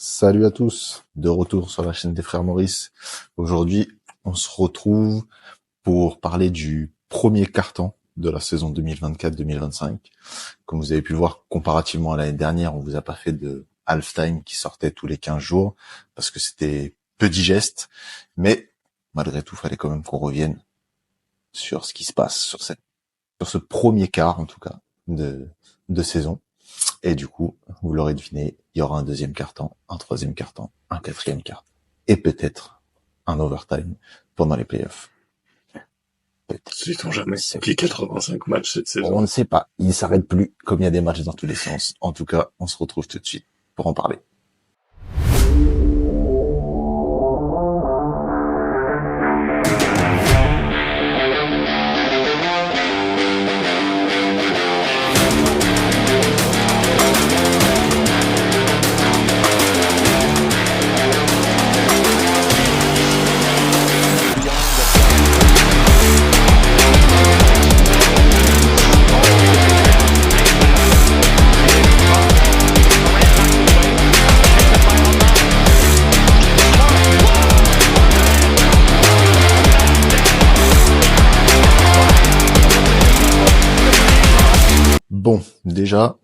Salut à tous, de retour sur la chaîne des frères Maurice. Aujourd'hui, on se retrouve pour parler du premier quart-temps de la saison 2024-2025. Comme vous avez pu le voir, comparativement à l'année dernière, on vous a pas fait de halftime qui sortait tous les 15 jours parce que c'était peu digeste. Mais malgré tout, fallait quand même qu'on revienne sur ce qui se passe sur ce premier quart, en tout cas, de saison. Et du coup, vous l'aurez deviné, il y aura un deuxième quart-temps, un troisième quart-temps, un quatrième quart, et peut-être un overtime pendant les playoffs. Peut-être. Sait-on jamais. Qui 85 matchs cette saison. On ne sait pas. Il ne s'arrête plus, comme il y a des matchs dans tous les sens. En tout cas, on se retrouve tout de suite pour en parler. Bon, déjà,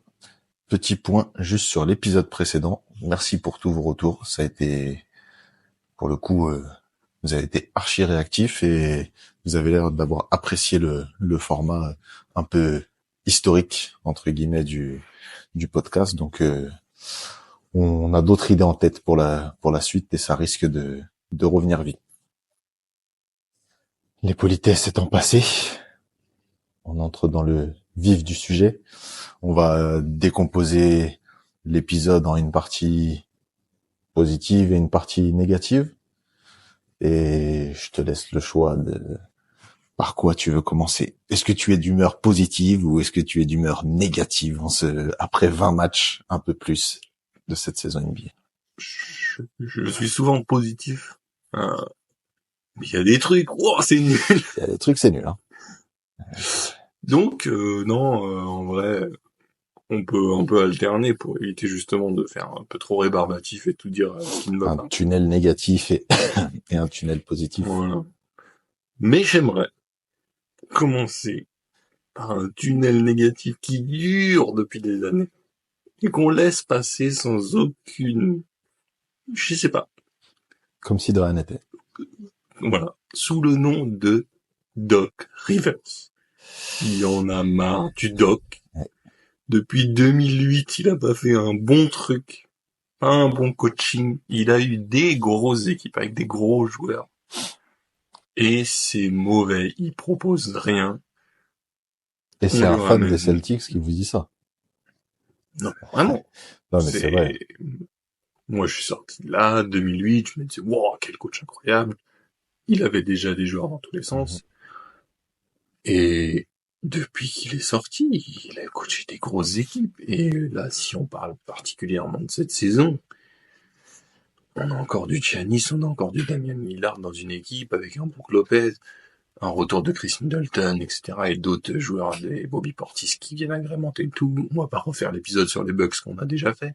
petit point juste sur l'épisode précédent. Merci pour tous vos retours. Ça a été, pour le coup, vous avez été archi réactifs et vous avez l'air d'avoir apprécié le format un peu historique, entre guillemets, du podcast. Donc, on a d'autres idées en tête pour la suite et ça risque de revenir vite. Les politesses étant passées, on entre dans le vif du sujet. On va décomposer l'épisode en une partie positive et une partie négative. Et je te laisse le choix de par quoi tu veux commencer. Est-ce que tu es d'humeur positive ou est-ce que tu es d'humeur négative après 20 matchs, un peu plus de cette saison NBA? Je suis souvent positif. Mais il y a des trucs, c'est nul. Il y a des trucs, c'est nul, hein. Donc, en vrai, on peut alterner pour éviter justement de faire un peu trop rébarbatif et tout dire qui ne va pas. Un tunnel négatif et un tunnel positif. Voilà. Mais j'aimerais commencer par un tunnel négatif qui dure depuis des années et qu'on laisse passer sans aucune, je sais pas. Comme si de rien n'était. Voilà. Sous le nom de Doc Rivers. Il y en a marre du Doc. Ouais. Depuis 2008, il a pas fait un bon truc, pas un bon coaching. Il a eu des grosses équipes avec des gros joueurs. Et c'est mauvais. Il propose rien. Et c'est un fan des Celtics qui vous dit ça. Non, vraiment. Non, mais c'est vrai. Moi, je suis sorti de là, 2008, je me disais, wow, quel coach incroyable. Il avait déjà des joueurs dans tous les sens. Et depuis qu'il est sorti, il a coaché des grosses équipes. Et là, si on parle particulièrement de cette saison, on a encore du Giannis, on a encore du Damian Lillard dans une équipe avec un Brook Lopez, un retour de Chris Middleton, etc. et d'autres joueurs, des Bobby Portis qui viennent agrémenter le tout. On va pas refaire l'épisode sur les Bucks qu'on a déjà fait.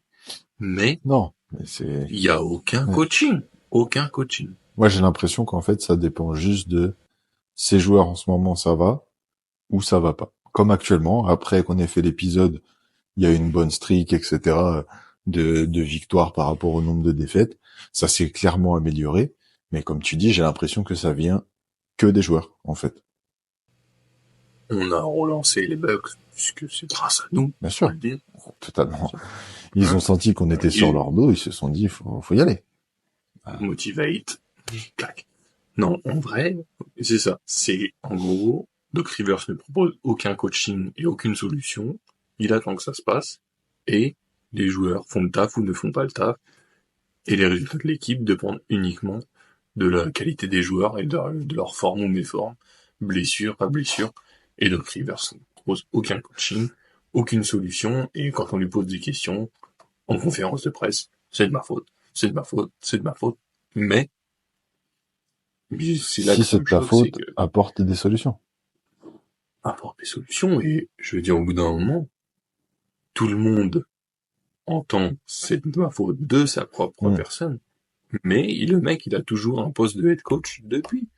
Mais non, mais c'est... il y a aucun coaching. Aucun coaching. Moi, j'ai l'impression qu'en fait, ça dépend juste de ces joueurs en ce moment, ça va ou ça va pas. Comme actuellement, après qu'on ait fait l'épisode, il y a une bonne streak, etc. de victoires par rapport au nombre de défaites. Ça s'est clairement amélioré. Mais comme tu dis, j'ai l'impression que ça vient que des joueurs, en fait. On a relancé les Bucks, puisque c'est grâce à nous. Bien sûr. Totalement. Ils ont senti qu'on était sur leur dos, ils se sont dit, faut y aller. Motivate. Clac. Non, en vrai, c'est ça. C'est, en gros, Doc Rivers ne propose aucun coaching et aucune solution. Il attend que ça se passe. Et les joueurs font le taf ou ne font pas le taf. Et les résultats de l'équipe dépendent uniquement de la qualité des joueurs et de leur forme ou méforme. Blessure, pas blessure. Et Doc Rivers ne propose aucun coaching, aucune solution. Et quand on lui pose des questions, en conférence de presse, c'est de ma faute, c'est de ma faute, c'est de ma faute. Mais c'est là si c'est de ta faute, apporte des solutions. Apporte des solutions, et je veux dire, au bout d'un moment, tout le monde en temps, c'est de ma faute de sa propre personne. Mais le mec, il a toujours un poste de head coach depuis.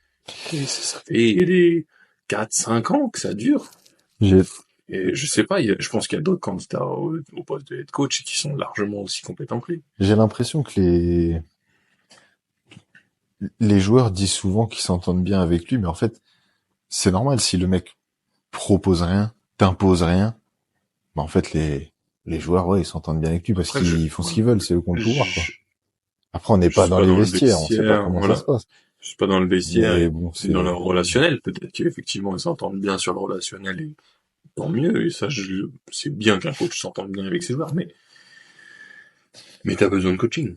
Et ça fait les 4-5 ans que ça dure. Et je sais pas, je pense qu'il y a d'autres candidats au poste de head coach qui sont largement aussi compétents que lui. J'ai l'impression que les joueurs disent souvent qu'ils s'entendent bien avec lui, mais en fait, c'est normal si le mec propose rien, t'impose rien. Bah en fait, les joueurs, ouais, ils s'entendent bien avec lui parce qu'ils font ce qu'ils veulent, c'est eux qui ont le pouvoir, quoi. Après, on n'est pas dans les vestiaires, on sait pas comment ça se passe. Je suis pas dans le vestiaire, mais bon, c'est dans le relationnel. Peut-être qu'effectivement, ils s'entendent bien sur le relationnel, et tant mieux. Et ça, c'est bien qu'un coach s'entende bien avec ses joueurs, mais t'as besoin de coaching.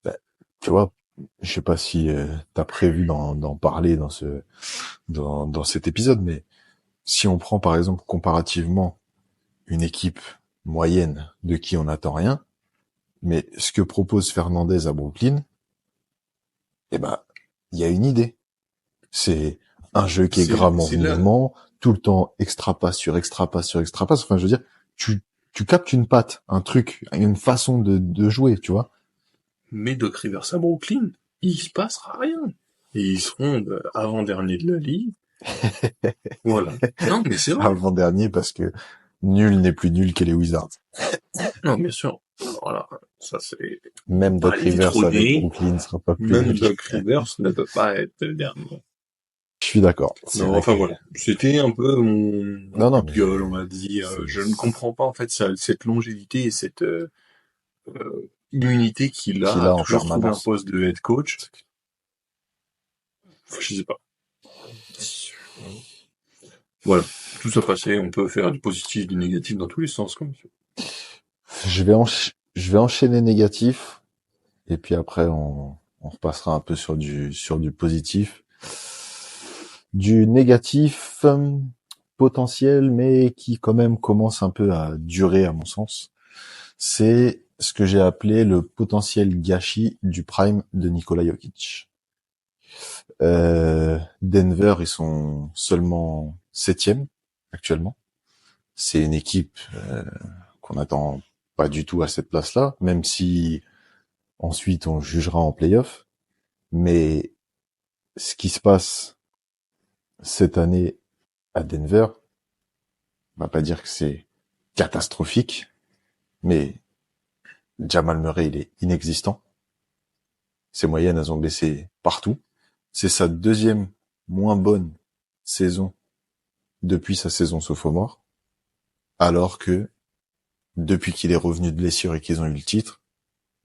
Bah, tu vois, je sais pas si t'as prévu d'en parler dans cet épisode, mais si on prend par exemple comparativement une équipe moyenne de qui on n'attend rien, mais ce que propose Fernandez à Brooklyn, eh ben, il y a une idée. C'est un jeu qui est grammes en mouvement, tout le temps extra passe sur extra passe sur extra passe. Enfin, je veux dire, tu captes une patte, un truc, une façon de jouer, tu vois. Mais Doc Rivers à Brooklyn, il se passera rien. Et ils seront avant-dernier de la ligue. Voilà. Non, mais c'est vrai. Avant-dernier parce que nul n'est plus nul que les Wizards. Non, bien sûr. Voilà. Ça, c'est... Même Doc Rivers avec Brooklyn ne sera pas plus Même nul. Doc Rivers ne peut pas être le dernier. Je suis d'accord. Non, enfin voilà. C'était un peu mon coup de gueule, on va dire. Je ne comprends pas, en fait, cette longévité et cette immunité qu'il a à toujours trouver un poste de head coach. Je sais pas. Voilà. Tout ça passé, on peut faire du positif, du négatif dans tous les sens, comme ça. Je vais enchaîner négatif. Et puis après, on repassera un peu sur du positif. Du négatif potentiel, mais qui quand même commence un peu à durer à mon sens. C'est ce que j'ai appelé le potentiel gâchis du prime de Nikola Jokic. Denver, ils sont seulement 7e actuellement. C'est une équipe qu'on attend pas du tout à cette place-là, même si ensuite on jugera en play-off. Mais ce qui se passe cette année à Denver, on va pas dire que c'est catastrophique, mais Jamal Murray, il est inexistant. Ses moyennes, elles ont baissé partout. C'est sa deuxième moins bonne saison depuis sa saison sophomore, alors que depuis qu'il est revenu de blessure et qu'ils ont eu le titre,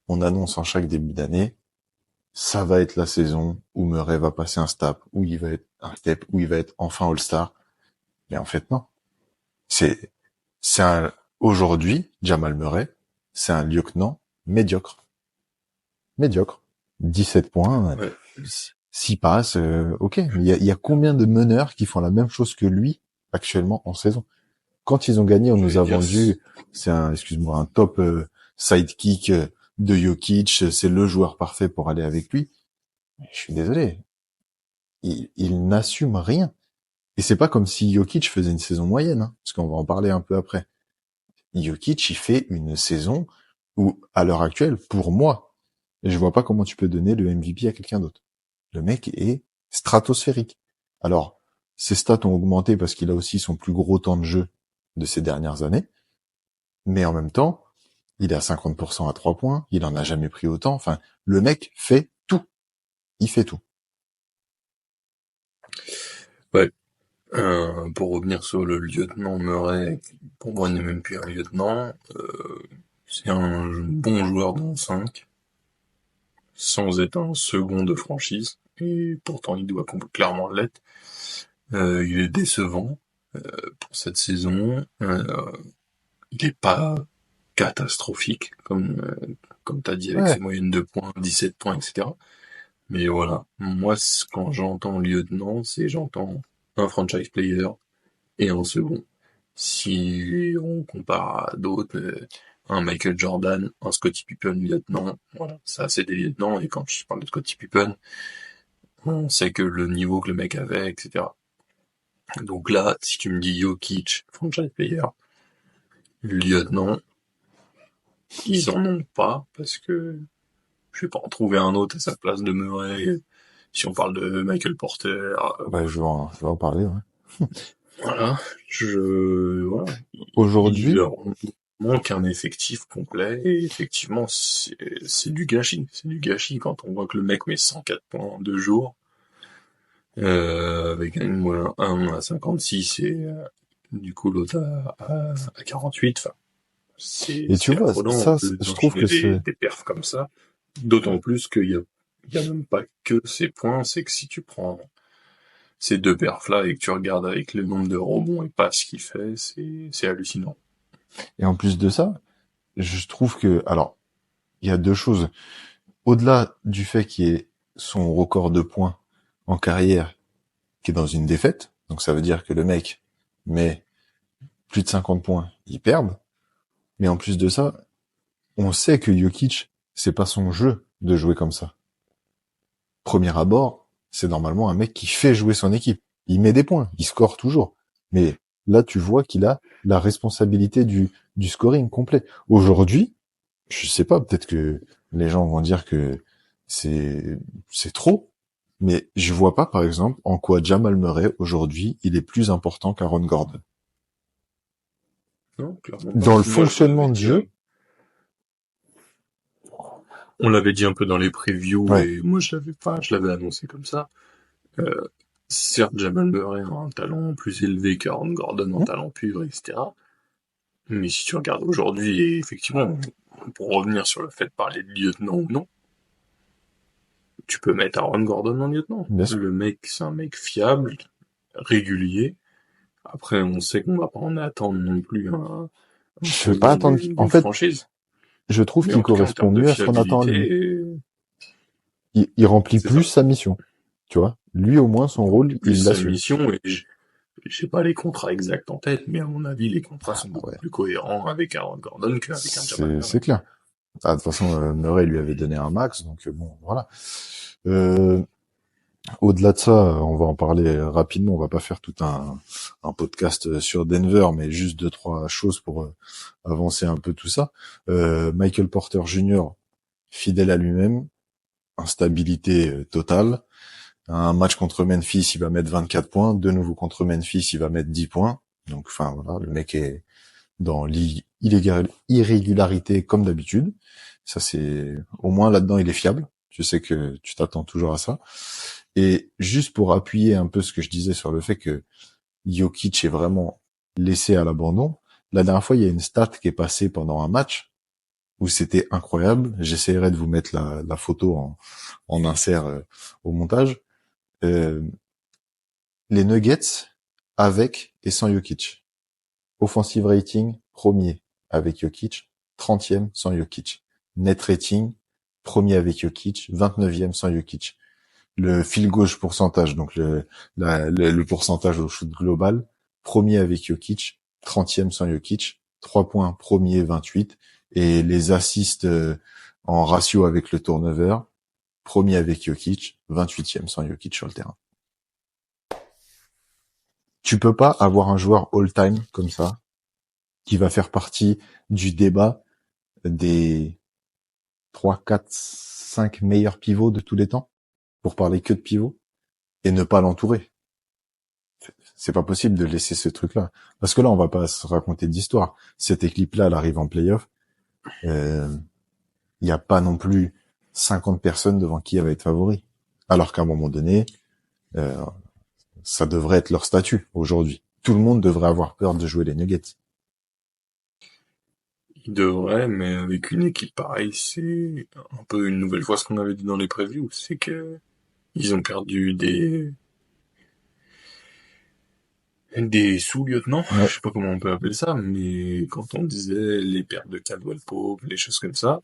on annonce en chaque début d'année, ça va être la saison où Murray va passer un step, où il va être enfin All-Star. Mais en fait, non. Aujourd'hui, Jamal Murray, c'est un lieutenant médiocre. 17 points, Ouais. 6 passes, ok. Mais il y a combien de meneurs qui font la même chose que lui actuellement en saison? Quand ils ont gagné, on nous a vendu, un top sidekick de Jokic, c'est le joueur parfait pour aller avec lui. Mais je suis désolé. Il n'assume rien. Et c'est pas comme si Jokic faisait une saison moyenne, hein, parce qu'on va en parler un peu après. Jokic, il fait une saison où, à l'heure actuelle, pour moi, je vois pas comment tu peux donner le MVP à quelqu'un d'autre. Le mec est stratosphérique. Alors, ses stats ont augmenté parce qu'il a aussi son plus gros temps de jeu de ces dernières années. Mais en même temps, il est à 50% à 3 points, il en a jamais pris autant. Enfin, le mec fait tout. Il fait tout. Ouais. Pour revenir sur le lieutenant Murray, pour moi, il n'est même plus un lieutenant. C'est un bon joueur dans 5, sans être un second de franchise. Et pourtant, il doit clairement l'être. Il est décevant pour cette saison. Il est pas catastrophique, comme t'as dit, avec ses moyennes de points, 17 points, etc. Mais voilà, moi, quand j'entends lieutenant, j'entends un franchise player et un second. Si on compare à d'autres, un Michael Jordan, un Scottie Pippen lieutenant, voilà, ça c'est des lieutenants, et quand je parle de Scottie Pippen, on sait que le niveau que le mec avait, etc. Donc là, si tu me dis Jokic, franchise player, lieutenant, Ils en ont pas, parce que je vais pas en trouver un autre à sa place de Murray. Si on parle de Michael Porter, Bah, je vais en parler, ouais. voilà, voilà. Il Aujourd'hui, leur manque un effectif complet, et effectivement, c'est du gâchis. C'est du gâchis quand on voit que le mec met 104 points en 2 jours, avec un à 56 et du coup l'autre à 48. Enfin, et tu c'est vois, affolant ça, je trouve d'enchaîner que c'est, des perfs comme ça. D'autant plus il y a même pas que ces points, c'est que si tu prends ces deux perfs-là et que tu regardes avec le nombre de rebonds et passes qu'il fait, c'est hallucinant. et en plus de ça, je trouve que, alors, il y a deux choses. Au-delà du fait qu'il y ait son record de points en carrière qui est dans une défaite, donc ça veut dire que le mec met plus de 50 points, il perd. Mais en plus de ça, on sait que Jokic, c'est pas son jeu de jouer comme ça. Premier abord, c'est normalement un mec qui fait jouer son équipe. Il met des points, il score toujours. Mais là, tu vois qu'il a la responsabilité du scoring complet. Aujourd'hui, je sais pas, peut-être que les gens vont dire que c'est, c'est trop. Mais je vois pas, par exemple, en quoi Jamal Murray, aujourd'hui, il est plus important qu'Aaron Gordon. Non, clairement pas. Dans le Moi, fonctionnement de jeu, on l'avait dit un peu dans les previews ouais. et moi je l'avais annoncé comme ça. Euh, certes, Jamal Murray a un talent plus élevé qu'Aaron Gordon en talent pur, etc. Mais si tu regardes aujourd'hui, et effectivement, pour revenir sur le fait de parler de lieutenant ou non, tu peux mettre Aaron Gordon en lieutenant. Bien sûr. Le mec, c'est un mec fiable, régulier. Après, on sait qu'on va pas en attendre non plus un Je vais pas fondement attendre. En d'une fait, franchise. je trouve Mais qu'il en tout cas, en correspond termes de mieux à ce qu'on attend de lui. fiabilité, Il remplit c'est plus ça. sa mission. Tu vois, lui au moins son Il remplit rôle, plus il sa l'assume. mission et j'ai pas les contrats exacts en tête, mais à mon avis, les contrats sont beaucoup Ouais, plus cohérents avec Aaron Gordon qu'avec un Jamal c'est Murray. clair. Ah, de toute façon, Murray lui avait donné un max, donc bon, voilà. Euh, Au-delà de ça, on va en parler rapidement. On va pas faire tout un podcast sur Denver, mais juste deux trois choses pour avancer un peu tout ça. Michael Porter Jr. fidèle à lui-même, instabilité totale. Un match contre Memphis, il va mettre 24 points. De nouveau contre Memphis, il va mettre 10 points. Donc, enfin voilà, le mec est dans l'irrégularité comme d'habitude. Ça c'est au moins là-dedans, il est fiable. Je sais que tu t'attends toujours à ça. Et juste pour appuyer un peu ce que je disais sur le fait que Jokic est vraiment laissé à l'abandon, la dernière fois, il y a une stat qui est passée pendant un match où c'était incroyable. J'essaierai de vous mettre la photo en insert au montage. Euh, les Nuggets avec et sans Jokic. Offensive rating, premier avec Jokic, 30e sans Jokic. Net rating, premier avec Jokic, 29e sans Jokic. Le fil gauche pourcentage, donc le pourcentage au shoot global, premier avec Jokic, 30e sans Jokic, 3 points, premier 28, et les assists en ratio avec le turnover, premier avec Jokic, 28e sans Jokic sur le terrain. Tu peux pas avoir un joueur all-time comme ça, qui va faire partie du débat des 3, 4, 5 meilleurs pivots de tous les temps, pour parler que de pivots, et ne pas l'entourer. C'est pas possible de laisser ce truc-là. Parce que là, on va pas se raconter d'histoire. Cette équipe-là, elle arrive en playoff. Il n'y a pas non plus 50 personnes devant qui elle va être favori. Alors qu'à un moment donné, euh, ça devrait être leur statut aujourd'hui. Tout le monde devrait avoir peur de jouer les Nuggets. Il devrait, mais avec une équipe pareille, c'est un peu une nouvelle fois ce qu'on avait dit dans les previews, c'est que ils ont perdu des sous-lieutenants, Ouais. je sais pas comment on peut appeler ça, mais quand on disait les pertes de Caldwell Pope, les choses comme ça,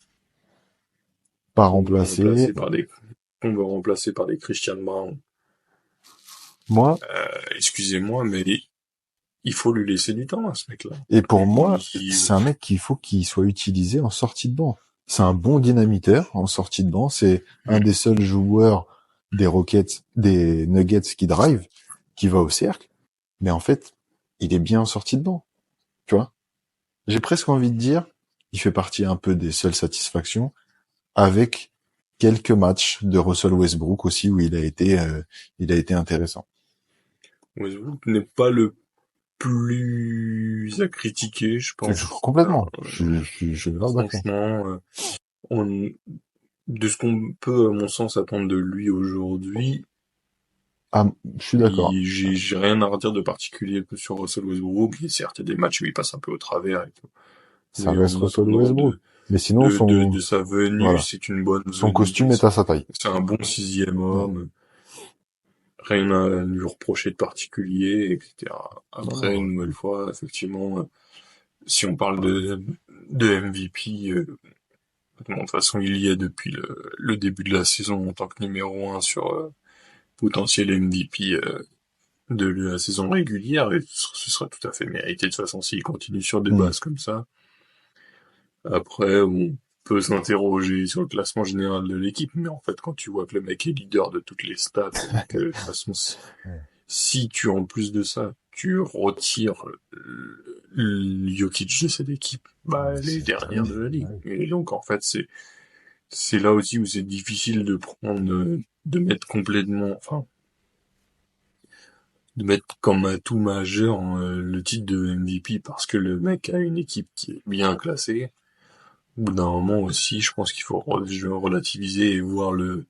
Pas qu'on veut remplacé. remplacer par des qu'on veut remplacer par des Christian Brown. Moi, Excusez-moi, mais il faut lui laisser du temps à ce mec-là. et pour moi, Il- c'est un mec qu'il faut qu'il soit utilisé en sortie de banc. C'est un bon dynamiteur en sortie de banc. C'est un des seuls joueurs des Rockets, des Nuggets qui drive, qui va au cercle. Mais en fait, il est bien en sortie de banc. Tu vois? J'ai presque envie de dire, il fait partie un peu des seules satisfactions, avec quelques matchs de Russell Westbrook aussi où il a été intéressant. Westbrook n'est pas le plus à critiquer, je pense. Complètement. Je suis grave d'accord. Franchement, on, de ce qu'on peut, à mon sens, attendre de lui aujourd'hui, Ah, je suis d'accord. j'ai rien à redire de particulier sur Russell Westbrook. Et certes, il y a des matchs où il passe un peu au travers et tout. Ça Mais reste en Russell attendant Westbrook. Mais sinon, de sa venue, voilà, c'est une bonne son venue. costume est à sa taille. C'est un bon sixième Ouais. homme. Rien à lui reprocher de particulier, etc. Après, Non, une nouvelle fois, effectivement, si on parle de MVP, bon, de toute façon, il y est depuis le début de la saison en tant que numéro un sur potentiel MVP de la saison régulière, et ce sera tout à fait mérité de toute façon s'il continue sur des hmm. bases comme ça. Après, on peut s'interroger sur le classement général de l'équipe, mais en fait, quand tu vois que le mec est leader de toutes les stats, et que de toute façon, si tu, en plus de ça, tu retires Jokic de cette équipe, bah, elle est C'est dernière terminé. de la ligue. Ouais. Et donc, en fait, c'est là aussi où c'est difficile de prendre, de mettre complètement, enfin, de mettre comme atout majeur le titre de MVP parce que le mec a une équipe qui est bien classée. Au bout d'un moment aussi, je pense qu'il faut relativiser et voir le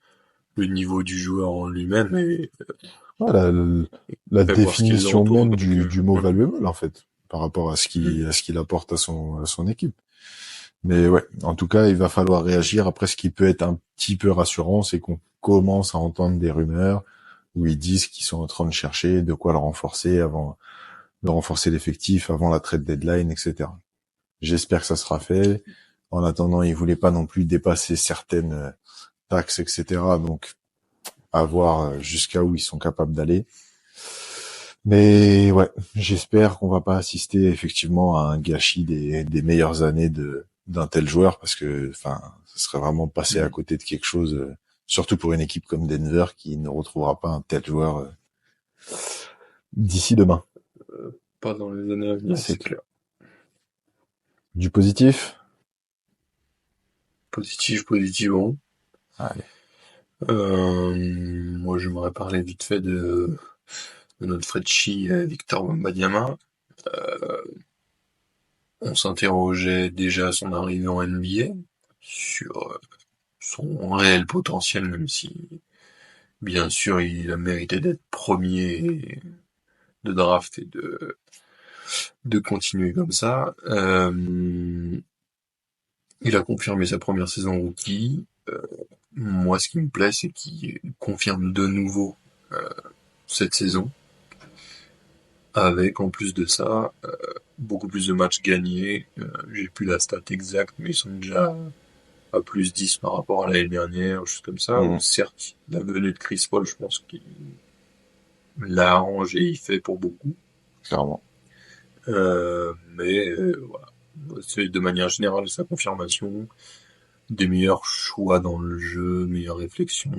niveau du joueur en lui-même Voilà, la et voir ce qui définition l'entoure. même Donc, du mot voilà. valuable, en fait, par rapport à ce qu'il apporte à son équipe. Mais ouais, en tout cas, il va falloir réagir. Après, ce qui peut être un petit peu rassurant, c'est qu'on commence à entendre des rumeurs où ils disent qu'ils sont en train de chercher de quoi le renforcer de renforcer l'effectif avant la trade deadline, etc. J'espère que ça sera fait. En attendant, ils voulaient pas non plus dépasser certaines taxes, etc. Donc, à voir jusqu'à où ils sont capables d'aller. Mais ouais, j'espère qu'on va pas assister effectivement à un gâchis des meilleures années d'un tel joueur parce que, enfin, ce serait vraiment passer à côté de quelque chose, surtout pour une équipe comme Denver qui ne retrouvera pas un tel joueur d'ici demain. Pas dans les années à venir, C'est c'est clair. clair. Du positif? Positivement. Allez. Moi, j'aimerais parler vite fait de notre Frenchie Victor Wembanyama. Euh, on s'interrogeait déjà à son arrivée en NBA sur son réel potentiel, même si, bien sûr, il a mérité d'être premier de draft et de continuer comme ça. Il a confirmé sa première saison rookie. Moi, ce qui me plaît, c'est qu'il confirme de nouveau euh, cette saison, avec en plus de ça beaucoup plus de matchs gagnés. J'ai plus la stat exacte, mais ils sont déjà à plus 10 par rapport à l'année dernière, juste comme ça. Ou Mhm. certes, la venue de Chris Paul, je pense qu'il l'a arrangé, il fait pour beaucoup. Clairement. Mais voilà, c'est de manière générale sa confirmation. Des meilleurs choix dans le jeu, meilleure réflexion.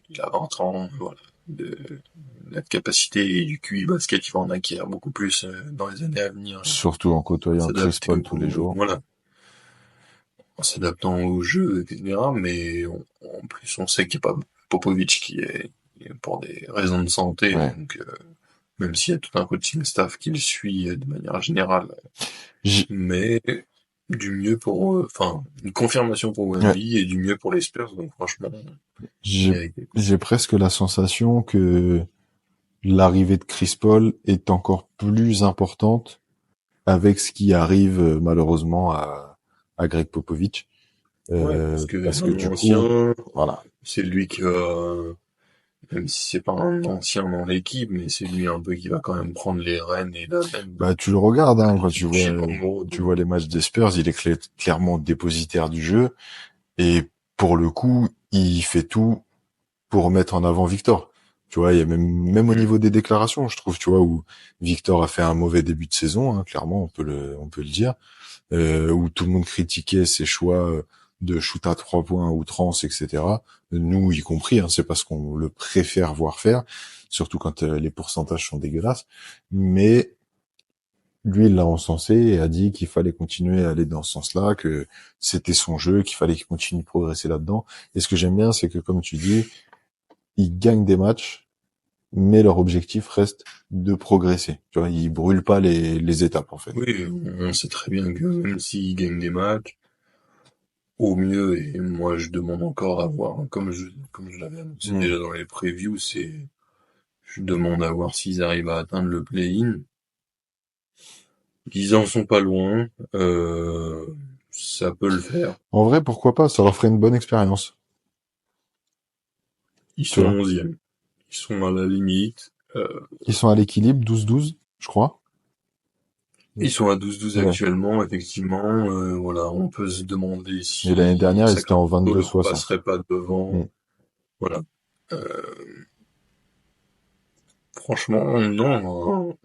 Il a 20 ans, voilà. De la capacité et du QI basket, il va en acquérir beaucoup plus dans les années à venir. Surtout en côtoyant Chris S'adapter Paul tous les jours. voilà, en s'adaptant au jeu, etc. Mais en plus, on sait qu'il n'y a pas Popovic qui est pour des raisons de santé, Ouais. donc même s'il y a tout un coaching staff qui le suit de manière générale, J- mais du mieux pour, enfin, une confirmation pour ouais. Wemby et du mieux pour les Spurs, donc franchement, J'ai, mérité. j'ai presque la sensation que l'arrivée de Chris Paul est encore plus importante avec ce qui arrive malheureusement à Greg Popovich. Ouais, parce que Parce que un du coup, ancien, voilà. c'est lui qui va, même si c'est pas un ancien dans l'équipe, mais c'est lui un peu qui va quand même prendre les rênes et la même Bah tu le regardes hein, quand leadership en gros. tu vois les matchs des Spurs, il est clairement dépositaire du jeu et pour le coup, il fait tout pour mettre en avant Victor. Tu vois, il y a même au niveau des déclarations, je trouve, tu vois, où Victor a fait un mauvais début de saison, hein, clairement, on peut le dire, où tout le monde critiquait ses choix de shoot à 3 points à outrance, etc. Nous, y compris, hein, c'est parce qu'on le préfère voir faire, surtout quand les pourcentages sont dégueulasses. Mais lui, il l'a encensé et a dit qu'il fallait continuer à aller dans ce sens-là, que c'était son jeu, qu'il fallait qu'il continue de progresser là-dedans. Et ce que j'aime bien, c'est que, comme tu dis, ils gagnent des matchs, mais leur objectif reste de progresser. Tu vois, ils brûlent pas les étapes, en fait. Oui, on sait très bien que même s'ils gagnent des matchs, au mieux, et moi je demande encore à voir, comme je l'avais annoncé Hmm. déjà dans les previews, je demande à voir s'ils arrivent à atteindre le play-in. Ils en sont pas loin, ça peut le faire. En vrai, pourquoi pas? Ça leur ferait une bonne expérience. Ils Tu sont vois. 11e. Ils sont à la limite. Ils sont à l'équilibre, 12-12, je crois. Ils sont à 12-12 Ouais. actuellement, effectivement. Voilà, on peut se demander Et l'année si dernière, ils étaient en Sacramento le 22-60. repasserait pas devant. Hmm. Voilà. Euh, Franchement, non.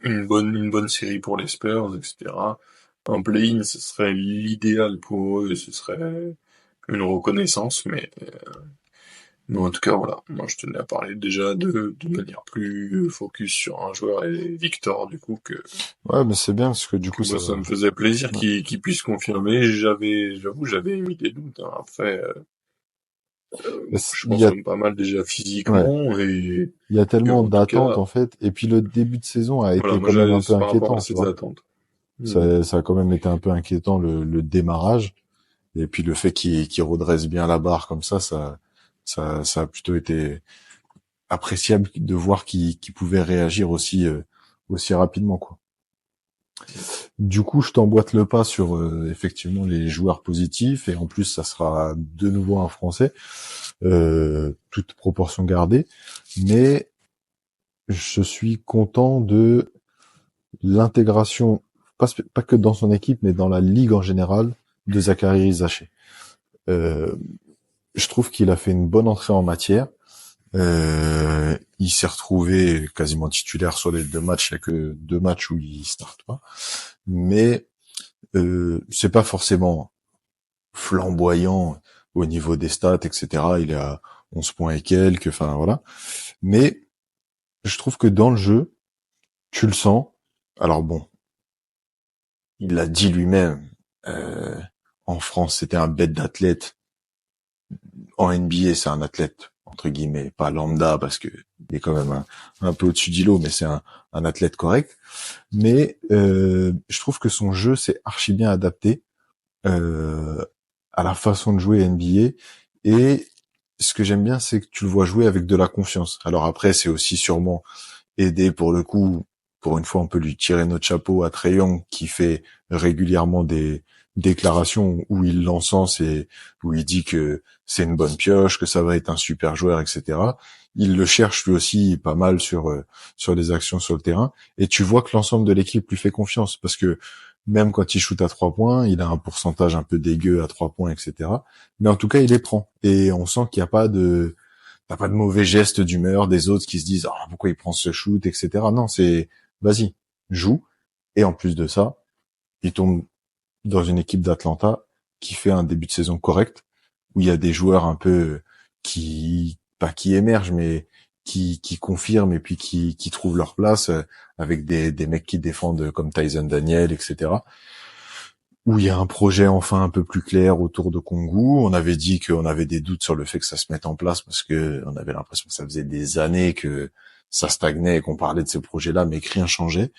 Une bonne série pour les Spurs, etc. Un play-in, ce serait l'idéal pour eux, ce serait une reconnaissance, mais en tout cas, voilà. Moi, je tenais à parler déjà de manière plus focus sur un joueur et Victor, du coup, Ouais, mais c'est bien parce que du coup, que ça moi, ça va. me faisait plaisir Ouais. qu'il puisse confirmer. J'avoue, j'avais émis des doutes, hein. Après, je Il y a, consomme pas mal déjà ouais. physiquement Il y a et tellement en tout d'attentes, cas, en fait. Et puis le début de saison a voilà, été moi, quand même un peu c'est par rapport à inquiétant, tu ces vois. attentes. Hmm. Ça a quand même été un peu inquiétant le démarrage. Et puis le fait qu'il redresse bien la barre comme ça a plutôt été appréciable de voir qu'il pouvait réagir aussi rapidement, quoi. Du coup, je t'emboîte le pas sur effectivement les joueurs positifs et en plus ça sera de nouveau un Français, toute proportion gardée. Mais je suis content de l'intégration, pas que dans son équipe, mais dans la ligue en général, de Zachary Zaché. Euh, je trouve qu'il a fait une bonne entrée en matière. Il s'est retrouvé quasiment titulaire sur les deux matchs. Il n'y a que deux matchs où il starte pas. Mais c'est pas forcément flamboyant au niveau des stats, etc. Il est à 11 points et quelques, enfin voilà. Mais je trouve que dans le jeu, tu le sens. Alors bon, il l'a dit lui-même. euh, En France, c'était un bête d'athlète. En NBA, c'est un athlète entre guillemets, pas lambda parce que il est quand même un peu au-dessus d'îlot, mais c'est un athlète correct. Mais je trouve que son jeu s'est archi bien adapté euh, à la façon de jouer NBA. Et ce que j'aime bien, c'est que tu le vois jouer avec de la confiance. Alors après, c'est aussi sûrement aidé pour le coup. Pour une fois, on peut lui tirer notre chapeau à Trae Young qui fait régulièrement des déclarations où il l'encense et où il dit que c'est une bonne pioche, que ça va être un super joueur, etc. Il le cherche lui aussi pas mal sur des actions sur le terrain et tu vois que l'ensemble de l'équipe lui fait confiance parce que même quand il shoot à 3 points, il a un pourcentage un peu dégueu à 3 points, etc. Mais en tout cas, il les prend et on sent qu'il n'y a pas de t'as pas de mauvais gestes d'humeur des autres qui se disent ah pourquoi il prend ce shoot, etc. Non, c'est vas-y, joue. Et en plus de ça, il tombe dans une équipe d'Atlanta qui fait un début de saison correct, où il y a des joueurs un peu qui pas qui émergent, mais qui confirment et puis qui trouvent leur place avec des mecs qui défendent comme Tyson Daniel, etc. Où il y a un projet enfin un peu plus clair autour de Kongu. On avait dit qu'on avait des doutes sur le fait que ça se mette en place parce que on avait l'impression que ça faisait des années que ça stagnait et qu'on parlait de ces projets-là, mais que rien changeait.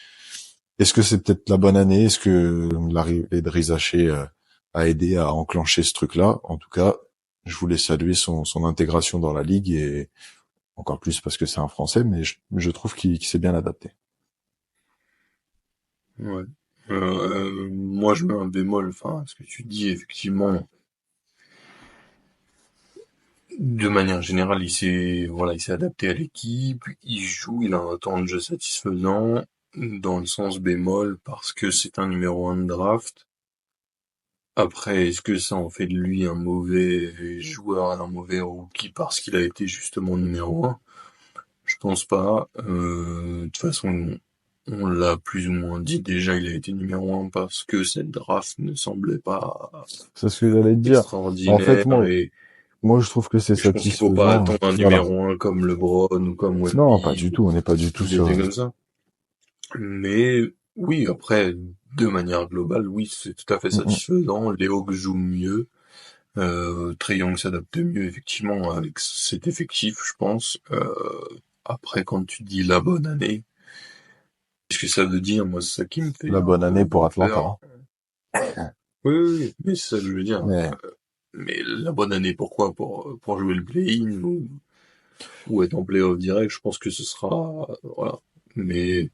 Est-ce que c'est peut-être la bonne année? Est-ce que l'arrivée de Rizaché a aidé à enclencher ce truc-là? En tout cas, je voulais saluer son intégration dans la ligue et encore plus parce que c'est un Français, mais je trouve qu'il s'est bien adapté. Ouais. Moi, je mets un bémol, enfin, ce que tu dis, effectivement, de manière générale, voilà, il s'est adapté à l'équipe, il joue, il a un temps de jeu satisfaisant, dans le sens bémol, parce que c'est un numéro 1 de draft. Après, est-ce que ça en fait de lui un mauvais joueur, un mauvais rookie parce qu'il a été justement numéro 1? Je pense pas. De toute façon, on l'a plus ou moins dit déjà, il a été numéro 1 parce que cette draft ne semblait pas C'est ce que j'allais te dire. En fait, extraordinaire moi, et moi, je trouve que c'est je pense qu'il faut pas satisfaisant. attendre un Voilà. numéro 1 comme LeBron ou comme Non, pas Wemby du tout. On n'est pas du ou tout des trucs sur. comme ça. Mais Oui, après, de manière globale, oui, c'est tout à fait Mm, mm. satisfaisant. Les Hawks jouent mieux. Trae Young s'adapte mieux, effectivement, avec cet effectif, je pense. Après, quand tu dis la bonne année, qu'est-ce que ça veut dire? Moi, c'est ça qui me fait La un bonne année peu pour Atlanta, peur. hein. Oui, oui, oui, mais c'est ça que je veux dire. Mais Mais la bonne année, pourquoi? Pour jouer le play-in ou être en play-off direct, je pense que ce sera, voilà. Mais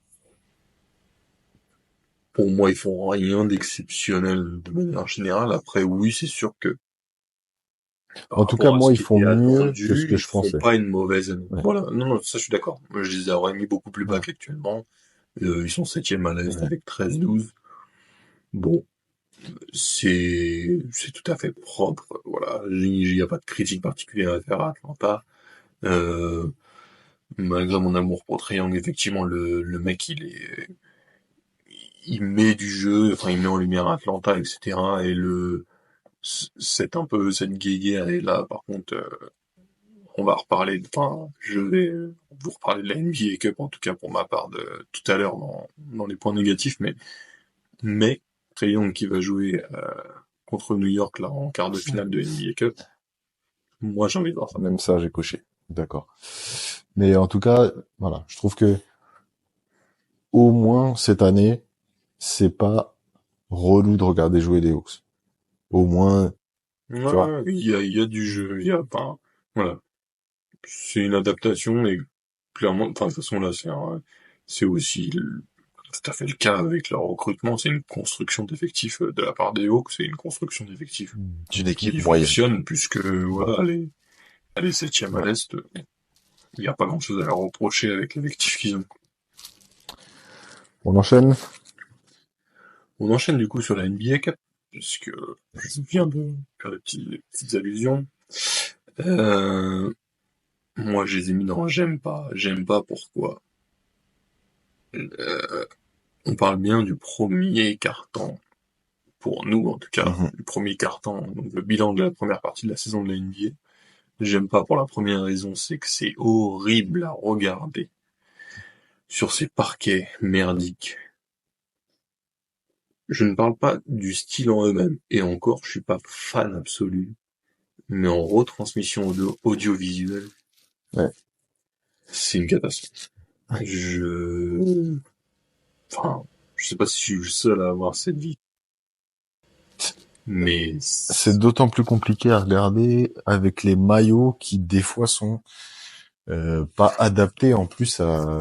pour moi, ils font rien d'exceptionnel de manière générale. Après, oui, c'est sûr que par en tout cas, rapport à moi, ce ils qui font était mieux que ce attendu, que ils je feront pensais. pas une mauvaise année. Ouais. Voilà, non, non, ça je suis d'accord. Moi, je les aurais mis beaucoup plus bas Ouais. qu'actuellement. Ils sont septième à l'Est Ouais. avec 13-12. Bon, c'est tout à fait propre. Voilà, il y a pas de critique particulière à faire à Atlanta. Euh, Malgré mon amour pour Trae Young, effectivement, le mec, il met du jeu, enfin, il met en lumière Atlanta, etc. Et c'est un peu cette guéguerre est là. Par contre, on va reparler, enfin, je vais vous reparler de la NBA Cup, en tout cas pour ma part, de tout à l'heure dans les points négatifs, mais Trae Young qui va jouer contre New York là en quart de finale de NBA Cup, moi j'ai envie de voir ça. Même ça, j'ai coché. D'accord. Mais en tout cas, voilà, je trouve que au moins cette année, c'est pas relou de regarder jouer les Hawks. Au moins, tu vois. Ouais, il y a du jeu, il y a pas, voilà, c'est une adaptation et clairement, enfin de toute façon là c'est aussi tout à fait le cas avec leur recrutement, c'est une construction d'effectifs de la part des Hawks, c'est une construction d'effectifs D'une équipe qui moyenne. fonctionne puisque Voilà. voilà les septième à Ouais. l'Est, il n'y a pas grand-chose à leur reprocher avec l'effectif qu'ils ont. On enchaîne. On enchaîne du coup sur la NBA Cup, puisque je viens de faire des petites allusions. Euh, Moi, je les ai mis dans j'aime pas. J'aime pas pourquoi. Euh, on parle bien du premier carton, pour nous en tout cas, Mhm. du premier carton, donc le bilan de la première partie de la saison de la NBA. J'aime pas pour la première raison, c'est que c'est horrible à regarder sur ces parquets merdiques. Je ne parle pas du style en eux-mêmes, et encore, je suis pas fan absolu, mais en retransmission audiovisuelle, Ouais. c'est une catastrophe. Je, enfin, je sais pas si je suis le seul à avoir cette vie, mais C'est d'autant plus compliqué à regarder avec les maillots qui des fois sont pas adaptés en plus à,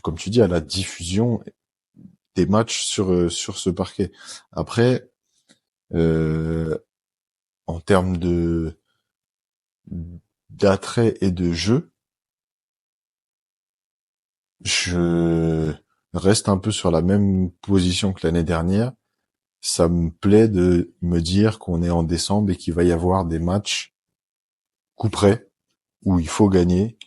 comme tu dis, à la diffusion des matchs sur ce parquet. Après, euh, en termes de d'attrait et de jeu, je reste un peu sur la même position que l'année dernière. Ça me plaît de me dire qu'on est en décembre et qu'il va y avoir des matchs coup près où il faut gagner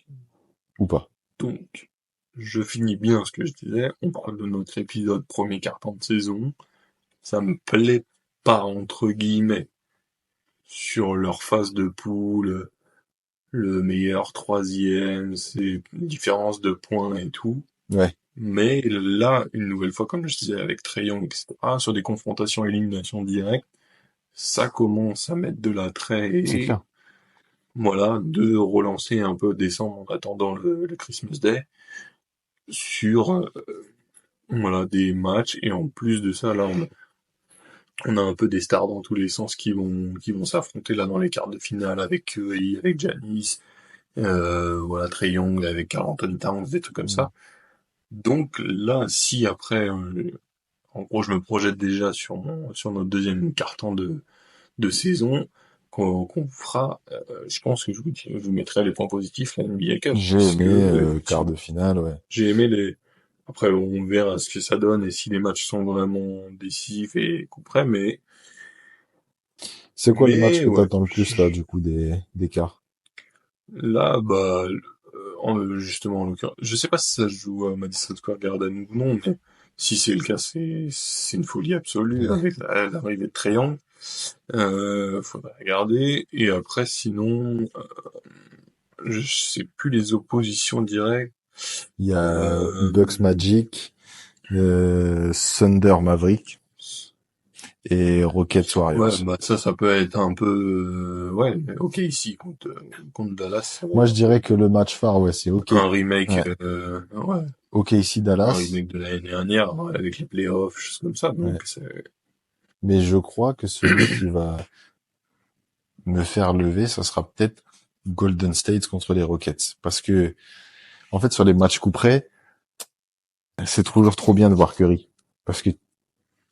ou pas. donc, je finis bien ce que je disais. On parle de notre épisode premier carton de saison. Ça me plaît pas, entre guillemets, sur leur phase de poule, le meilleur troisième, ces différences de points et tout. Ouais, Mais là, une nouvelle fois, comme je disais avec Trae Young, etc., sur des confrontations élimination directe, ça commence à mettre de l'attrait c'est et clair. voilà, de relancer un peu décembre en attendant le Christmas Day sur voilà des matchs et en plus de ça là on a un peu des stars dans tous les sens qui vont s'affronter là dans les quarts de finale avec Curry, avec Giannis, voilà Trae Young avec Karl Anthony Towns, des trucs comme Mm. ça. Donc là, si après, en gros, je me projette déjà sur notre deuxième carton de saison qu'on fera, je pense que je vous mettrai les points positifs la NBA Cup, J'ai puisque aimé quart effectivement, de finale, ouais. j'ai aimé les. Après, on verra ce que ça donne et si les matchs sont vraiment décisifs et coup près, C'est quoi le match mais que ouais. t'attends le plus là, du coup, des quarts? Là, bah, justement, en l'occurrence, je sais pas si ça se joue à Madison Square Garden ou non, mais si c'est le cas, c'est une folie absolue Ouais. avec l'arrivée de Trae Young. Faudrait regarder. Et après, sinon, je sais plus les oppositions directes. Il y a Euh, Bucks Magic, Thunder Maverick et Rockets Ouais, Warriors. bah ça peut être un peu, ouais, ok ici contre Dallas, Moi, je dirais que le match phare, ouais, c'est OK. un remake, Ouais. ouais, OKC un Dallas. remake de l'année dernière ouais, avec les playoffs, choses comme ça. Ouais. Donc c'est Mais je crois que celui qui va me faire lever, ça sera peut-être Golden State contre les Rockets. Parce que, en fait, sur les matchs coup près, c'est toujours trop bien de voir Curry. Parce que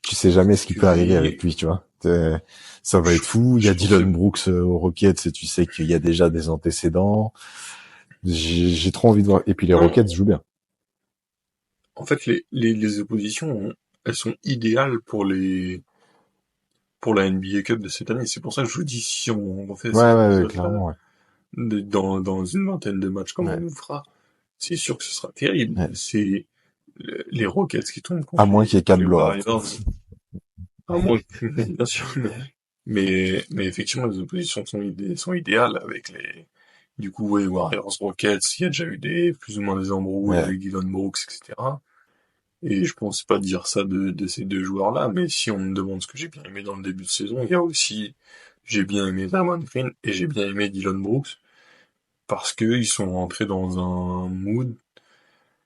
tu sais jamais ce qui peut arriver Curry. avec lui, tu vois. Ça va être fou. Il y a Je trouve que Dylan Brooks aux Rockets et tu sais qu'il y a déjà des antécédents. J'ai trop envie de voir. Et puis les non, Rockets jouent bien. en fait les oppositions, elles sont idéales pour la NBA Cup de cette année. C'est pour ça que je vous dis si on refait Ouais, cet ouais, ouais, épisode-là clairement, ouais. dans une vingtaine de matchs comme on Ouais, nous fera, c'est sûr que ce sera terrible. ouais. C'est les Rockets qui tombent À contre moins qu'il y ait 4 les blowouts. Warriors. À moins, bien sûr, mais effectivement, les oppositions sont idéales avec du coup, ouais, Warriors, Rockets, il y a déjà eu plus ou moins des embrouilles Ouais, avec Dylan Brooks, etc. Et je pense pas dire ça de ces deux joueurs-là, mais si on me demande ce que j'ai bien aimé dans le début de saison, il y a aussi, j'ai bien aimé Draymond Green et j'ai bien aimé Dylan Brooks parce que ils sont rentrés dans un mood.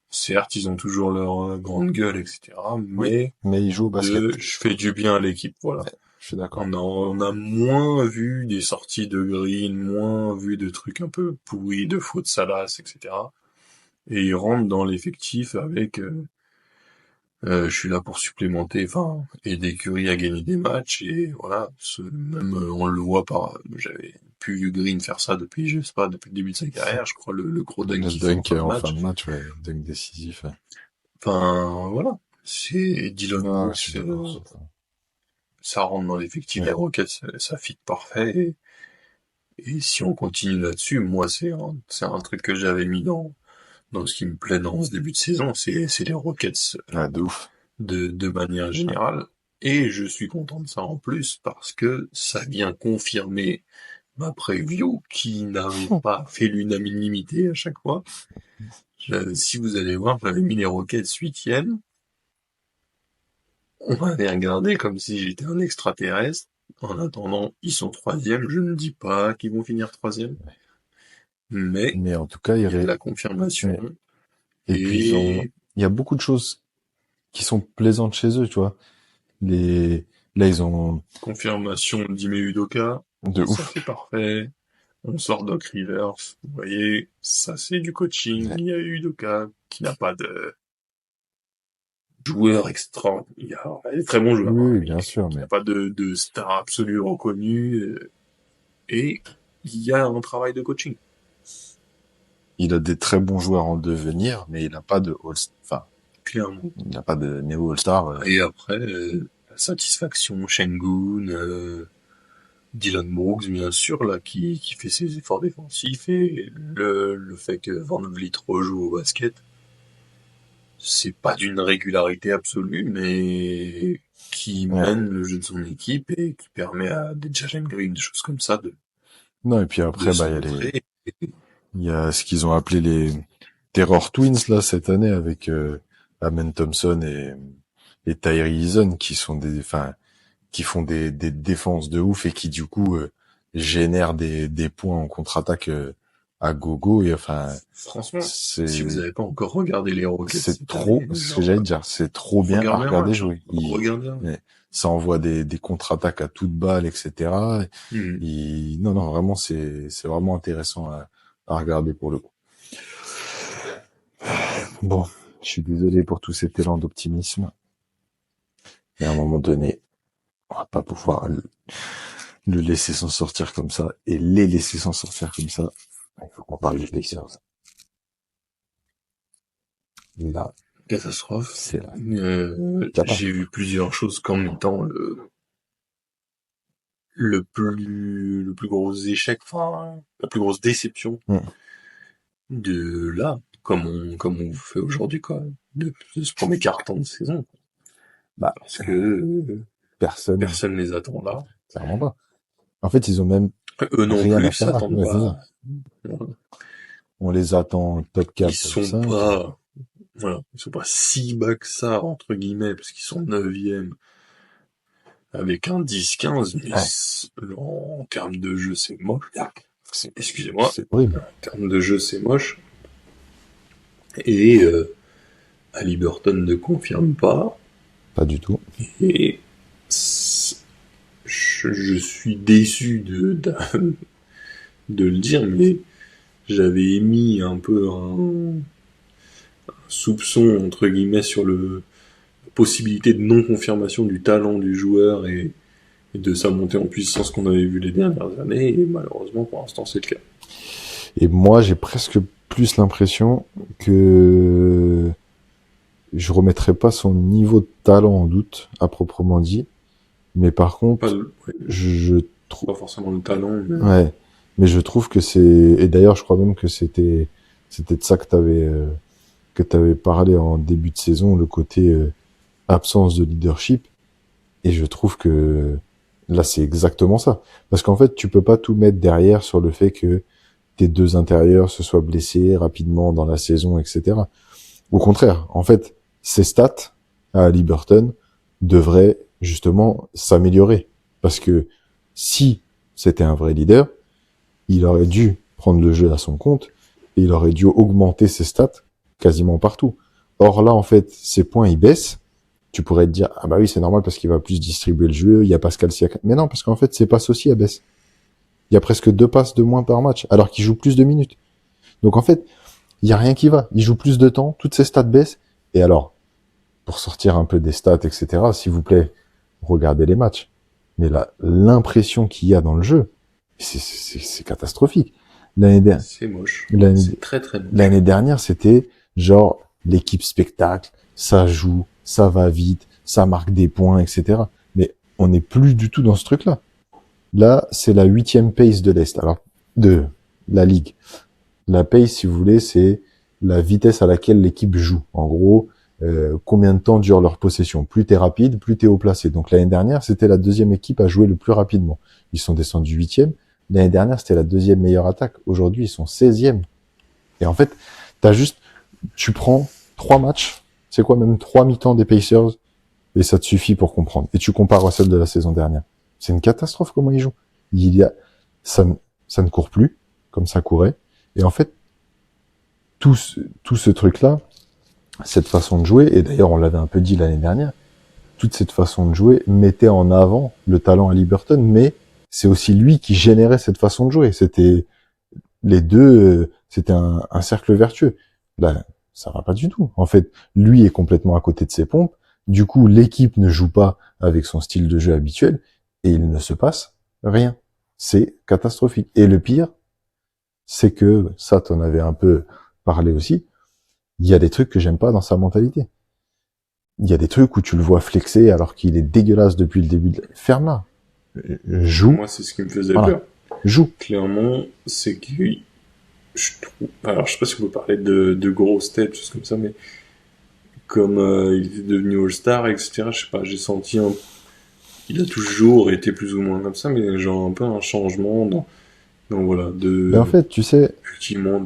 Certes, ils ont toujours leur grande gueule, etc. oui. Mais Mais ils jouent au basket. je fais du bien à l'équipe, voilà. Ouais, je suis d'accord. On a moins vu des sorties de Green, moins vu de trucs un peu pourris, de fautes salaces, etc. Et ils rentrent dans l'effectif avec je suis là pour supplémenter, enfin, aider Curry à gagner des matchs, et voilà, même on le voit j'avais plus vu Green faire ça depuis, je sais pas, depuis le début de sa carrière, je crois, le gros dunk Le qu'il fait en dunk fin de en fin match. de match, ouais. Dunk décisif. Ouais. Enfin, voilà. C'est Dylan Ah, je suis Brooks, d'accord sur ça. ça rentre dans l'effectif des Ouais. Rockets, ça fit parfait, et si on continue là-dessus, moi, c'est un truc que j'avais mis dans ce qui me plaît dans ce début de saison, c'est les Rockets Ouais, de ouf. de manière Ouais. générale. Et je suis content de ça en plus parce que ça vient confirmer ma preview qui n'avait pas fait l'unanimité à chaque fois. Si vous allez voir, j'avais mis les Rockets 8e. On m'avait regardé comme si j'étais un extraterrestre. En attendant, ils sont 3e. Je ne dis pas qu'ils vont finir 3e, mais Mais en tout cas, il y a de la confirmation. ouais. Et puis Et il y a beaucoup de choses qui sont plaisantes chez eux, tu vois. Là, ils ont confirmation d'Ime Udoka, de ça ouf. c'est parfait. On sort Doc Rivers. Vous voyez, ça c'est du coaching. Ouais. Il y a eu Udoka qui n'a pas de joueur extra. Il y a des très bons joueurs, hein, Oui, mais bien sûr, qui mais n'a pas de star absolue reconnue. Et il y a un travail de coaching. il a des très bons joueurs en devenir, mais il n'a pas de enfin, Clairement. il n'a pas de néo All-Star. Et après, la satisfaction, Şengün, Dylan Brooks, bien sûr, là, qui fait ses efforts défensifs et le fait que Van Vliet rejoue au basket, c'est pas d'une régularité absolue, mais qui Ouais. mène le jeu de son équipe et qui permet à des Jalen Green, des choses comme ça, Non, et puis de après, se bah, montrer. il y a ce qu'ils ont appelé les Terror Twins, là, cette année, avec, Amen Thompson et Tyree Eason, qui sont qui font des défenses de ouf et qui, du coup, génèrent des points en contre-attaque, à gogo et enfin, Franchement, si vous c'est, n'avez pas encore regardé les Rockets c'est cette année, trop, ce que genre, j'allais te dire, c'est trop bien à regardez un regarder match, hein. jouer. Regardez un. Ouais, ça envoie des contre-attaques à toutes balles, etc. Hmm. Non, non, vraiment, c'est vraiment intéressant à regarder pour le coup. Bon, je suis désolé pour tout cet élan d'optimisme, mais à un moment donné, on va pas pouvoir le laisser s'en sortir comme ça et les laisser s'en sortir comme ça. Il faut qu'on parle des Pacers. Là, Catastrophe. c'est la J'ai vu plusieurs choses comme étant le plus gros échec, enfin, la plus grosse déception Hmm. de là, comme on fait aujourd'hui, quoi, de ce premier quart-temps de saison. Bah, Parce que personne, personne les attend là. clairement pas. En fait, ils ont même Eux non rien à plus faire là. s'attendent Ouais, c'est ça. pas. On les attend top Ils 4, top sont 5. pas, voilà, ils sont pas si bas que ça, entre guillemets, parce qu'ils sont 9e avec un 10-15, mais Ouais. en termes de jeu, c'est moche. Excusez-moi. C'est horrible. En termes de jeu, c'est moche. Et Haliburton ne confirme pas. Pas du tout. Et je suis déçu de le dire, mais j'avais émis un peu un soupçon, entre guillemets, sur la possibilité de non-confirmation du talent du joueur et de sa montée en puissance qu'on avait vu les dernières années, et malheureusement, pour l'instant, c'est le cas. Et moi, j'ai presque plus l'impression que je remettrai pas son niveau de talent en doute, à proprement dit. Mais par contre, Ouais, je trouve, pas forcément le talent, mais... ouais, mais je trouve que c'est, et d'ailleurs, je crois même que c'était de ça que t'avais parlé en début de saison, le côté absence de leadership. Et je trouve que là, c'est exactement ça. Parce qu'en fait, tu peux pas tout mettre derrière sur le fait que tes deux intérieurs se soient blessés rapidement dans la saison, etc. Au contraire, en fait, ses stats à Haliburton devraient justement s'améliorer. Parce que si c'était un vrai leader, il aurait dû prendre le jeu à son compte et il aurait dû augmenter ses stats quasiment partout. Or là, en fait, ses points, ils baissent. Tu pourrais te dire, ah bah oui, c'est normal parce qu'il va plus distribuer le jeu, il y a Pascal Siakam. Mais non, parce qu'en fait, ses passes aussi, elles baissent. Il y a presque 2 passes de moins par match, alors qu'il joue plus de minutes. Donc en fait, il y a rien qui va. Il joue plus de temps, toutes ses stats baissent. Et alors, pour sortir un peu des stats, etc., s'il vous plaît, regardez les matchs. Mais là, l'impression qu'il y a dans le jeu, c'est catastrophique. C'est moche. L'année, C'est très très moche. l'année dernière, c'était genre l'équipe spectacle, ça joue, ça va vite, ça marque des points, etc. Mais on n'est plus du tout dans ce truc-là. Là, c'est la 8e pace de l'Est. Alors, de la Ligue. La pace, si vous voulez, c'est la vitesse à laquelle l'équipe joue. En gros, combien de temps dure leur possession. Plus t'es rapide, plus t'es haut placé. Donc l'année dernière, c'était la 2e équipe à jouer le plus rapidement. Ils sont descendus 8e. L'année dernière, c'était la 2e meilleure attaque. Aujourd'hui, ils sont 16e. Et en fait, tu prends 3 matchs, c'est quoi, même 3 mi-temps des Pacers, et ça te suffit pour comprendre. Et tu compares à celle de la saison dernière. C'est une catastrophe comment ils jouent. Ça ne court plus, comme ça courait. Et en fait, tout ce truc-là, cette façon de jouer, et d'ailleurs on l'avait un peu dit l'année dernière, toute cette façon de jouer mettait en avant le talent à Haliburton, mais c'est aussi lui qui générait cette façon de jouer. C'était les deux, c'était un cercle vertueux. Là, ça va pas du tout. En fait, lui est complètement à côté de ses pompes. Du coup, l'équipe ne joue pas avec son style de jeu habituel et il ne se passe rien. C'est catastrophique. Et le pire, c'est que, ça t'en avais un peu parlé aussi, il y a des trucs que j'aime pas dans sa mentalité. Il y a des trucs où tu le vois flexer alors qu'il est dégueulasse depuis le début. Ferme-la. Joue. Moi, c'est ce qui me faisait Voilà. peur. Joue. Clairement, c'est que je trouve... Alors, je sais pas si on peut parler de grosses têtes, choses comme ça, mais comme il était devenu All-Star, etc., je sais pas, j'ai senti un... Il a toujours été plus ou moins comme ça, mais genre un peu un changement dans voilà, Mais en fait, tu sais, effectivement,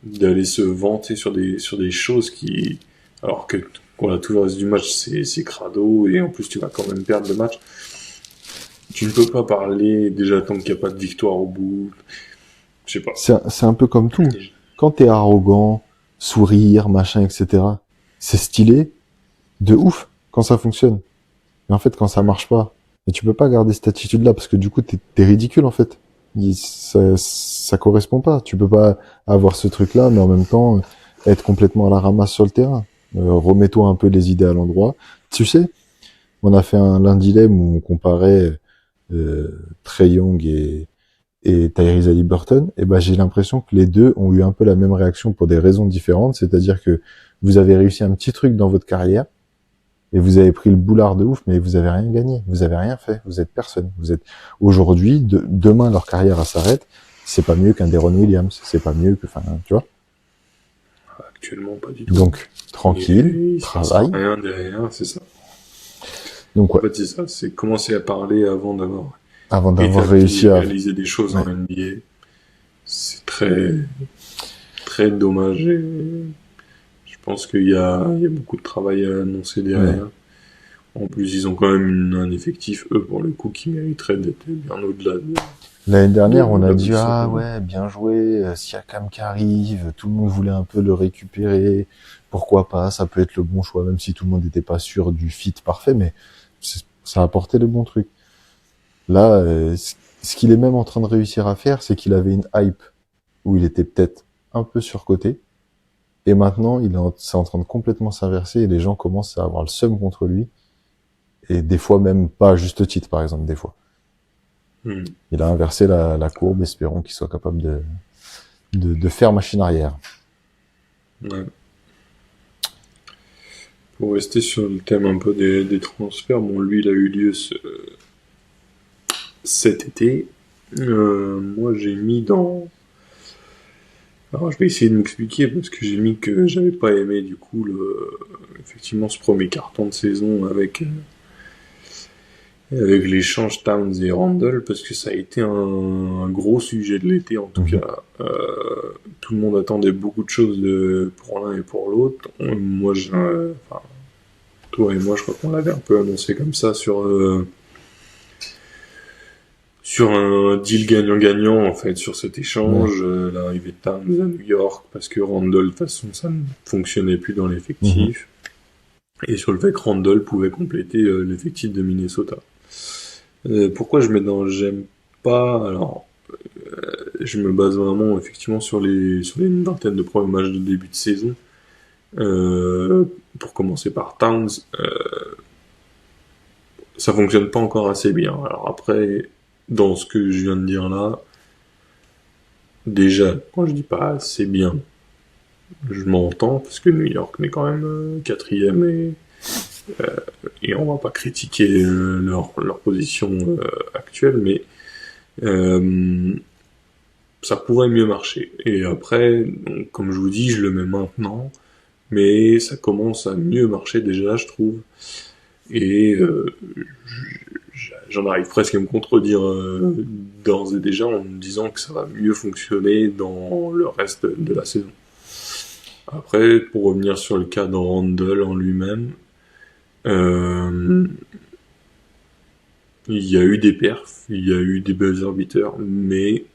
d'aller se vanter sur des choses qui... Alors que, voilà, tout le reste du match, c'est crado, et en plus, tu vas quand même perdre le match. Tu ne peux pas parler, déjà, tant qu'il n'y a pas de victoire au bout. Je sais pas. c'est un peu comme tout. Quand t'es arrogant, sourire, machin, etc., c'est stylé de ouf quand ça fonctionne. Mais en fait, quand ça marche pas, et tu peux pas garder cette attitude-là parce que du coup, t'es ridicule en fait. Ça correspond pas. Tu peux pas avoir ce truc-là, mais en même temps être complètement à la ramasse sur le terrain. Remets-toi un peu les idées à l'endroit. Tu sais, on a fait un lundi lem où on comparait Trae Young et Tyrese Haliburton, et ben j'ai l'impression que les deux ont eu un peu la même réaction pour des raisons différentes, c'est-à-dire que vous avez réussi un petit truc dans votre carrière et vous avez pris le boulard de ouf, mais vous avez rien gagné, vous avez rien fait, vous êtes personne. Vous êtes aujourd'hui, demain leur carrière s'arrête, c'est pas mieux qu'un Deron Williams, c'est pas mieux que, enfin, tu vois. Actuellement, pas du tout. Donc tranquille, travail. Rien derrière, c'est ça. Donc En ouais, fait, c'est ça, c'est commencer à parler avant d'avoir réussi à réaliser des choses ouais. en NBA. C'est très, très dommage. Et pense qu'il y a beaucoup de travail à annoncer Ouais. derrière. En plus, ils ont quand même un effectif, eux, pour le coup, qui mériterait d'être bien au-delà L'année dernière, on a là où dit, ils sont. ah ouais, bien joué, Siakam qui arrive, tout le monde voulait un peu le récupérer, pourquoi pas, ça peut être le bon choix, même si tout le monde n'était pas sûr du fit parfait, mais ça a apporté le bon truc. Là, ce qu'il est même en train de réussir à faire, c'est qu'il avait une hype où il était peut-être un peu surcoté, et maintenant, c'est en train de complètement s'inverser, et les gens commencent à avoir le seum contre lui, et des fois même pas à juste titre, par exemple, des fois. Hmm. Il a inversé la courbe, espérons qu'il soit capable de faire machine arrière. Ouais. Pour rester sur le thème un peu des transferts, bon, lui, il a eu lieu cet été. Moi, j'ai mis dans... Alors, je vais essayer de m'expliquer parce que j'ai mis que j'avais pas aimé, du coup, effectivement, ce premier carton de saison avec l'échange Towns et Randall, parce que ça a été un gros sujet de l'été, en tout Mhm. cas. Tout le monde attendait beaucoup de choses pour l'un et pour l'autre. Moi, enfin, toi et moi, je crois qu'on l'avait un peu annoncé comme ça sur un deal gagnant-gagnant, en fait, sur cet Ouais. échange, l'arrivée de Towns à New York, parce que Randall, de toute façon, ça ne fonctionnait plus dans Mhm. l'effectif, et sur le fait que Randall pouvait compléter l'effectif de Minnesota. Pourquoi je mets dans j'aime pas? Alors, je me base vraiment effectivement sur les une vingtaine de premiers matchs de début de saison. Euh, pour commencer par Towns, ça fonctionne pas encore assez bien. Alors après, dans ce que je viens de dire là, déjà, quand je dis pas assez bien, je m'entends parce que New York n'est quand même quatrième et on va pas critiquer leur position actuelle, mais euh, ça pourrait mieux marcher. Et après, donc, comme je vous dis, je le mets maintenant, mais ça commence à mieux marcher déjà, je trouve. Et j'en arrive presque à me contredire d'ores et déjà en me disant que ça va mieux fonctionner dans le reste de la saison. Après, pour revenir sur le cas de Randall en lui-même, euh, il y a eu des perfs, il y a eu des buzzer beaters, mais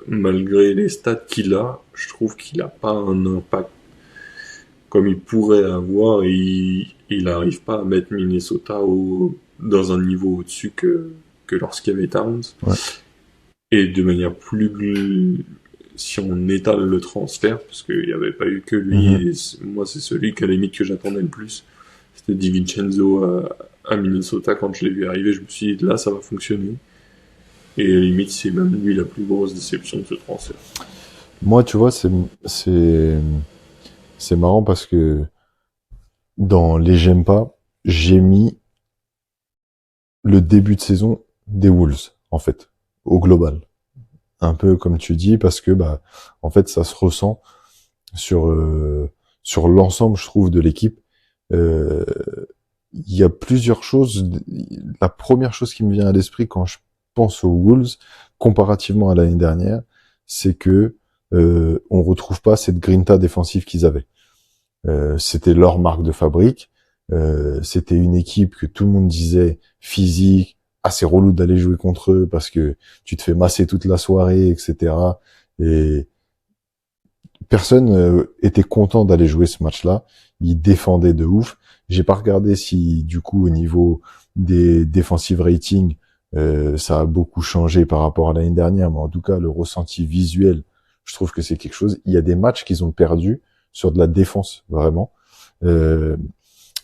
malgré les stats qu'il a, je trouve qu'il n'a pas un impact comme il pourrait avoir et il n'arrive pas à mettre Minnesota dans un niveau au-dessus que lorsqu'il y avait Towns. Ouais. Et de manière si on étale le transfert, parce qu'il n'y avait pas eu que lui, Mhm. et moi c'est celui qu'à la limite que j'attendais le plus, c'était DiVincenzo à Minnesota. Quand je l'ai vu arriver, je me suis dit là ça va fonctionner. Et à la limite c'est même lui la plus grosse déception de ce transfert. Moi, tu vois, c'est marrant parce que dans les j'aime pas, j'ai mis le début de saison des Wolves, en fait, au global. Un peu comme tu dis, parce que bah, en fait, ça se ressent sur sur l'ensemble, je trouve, de l'équipe. Euh, Il y a plusieurs choses. La première chose qui me vient à l'esprit quand je pense aux Wolves, comparativement à l'année dernière, c'est que on retrouve pas cette grinta défensive qu'ils avaient. C'était leur marque de fabrique. C'était une équipe que tout le monde disait physique, assez relou d'aller jouer contre eux parce que tu te fais masser toute la soirée, etc. Et personne était content d'aller jouer ce match-là. Ils défendaient de ouf. J'ai pas regardé si du coup au niveau des defensive ratings ça a beaucoup changé par rapport à l'année dernière, mais en tout cas le ressenti visuel, je trouve que c'est quelque chose. Il y a des matchs qu'ils ont perdus sur de la défense vraiment. Euh,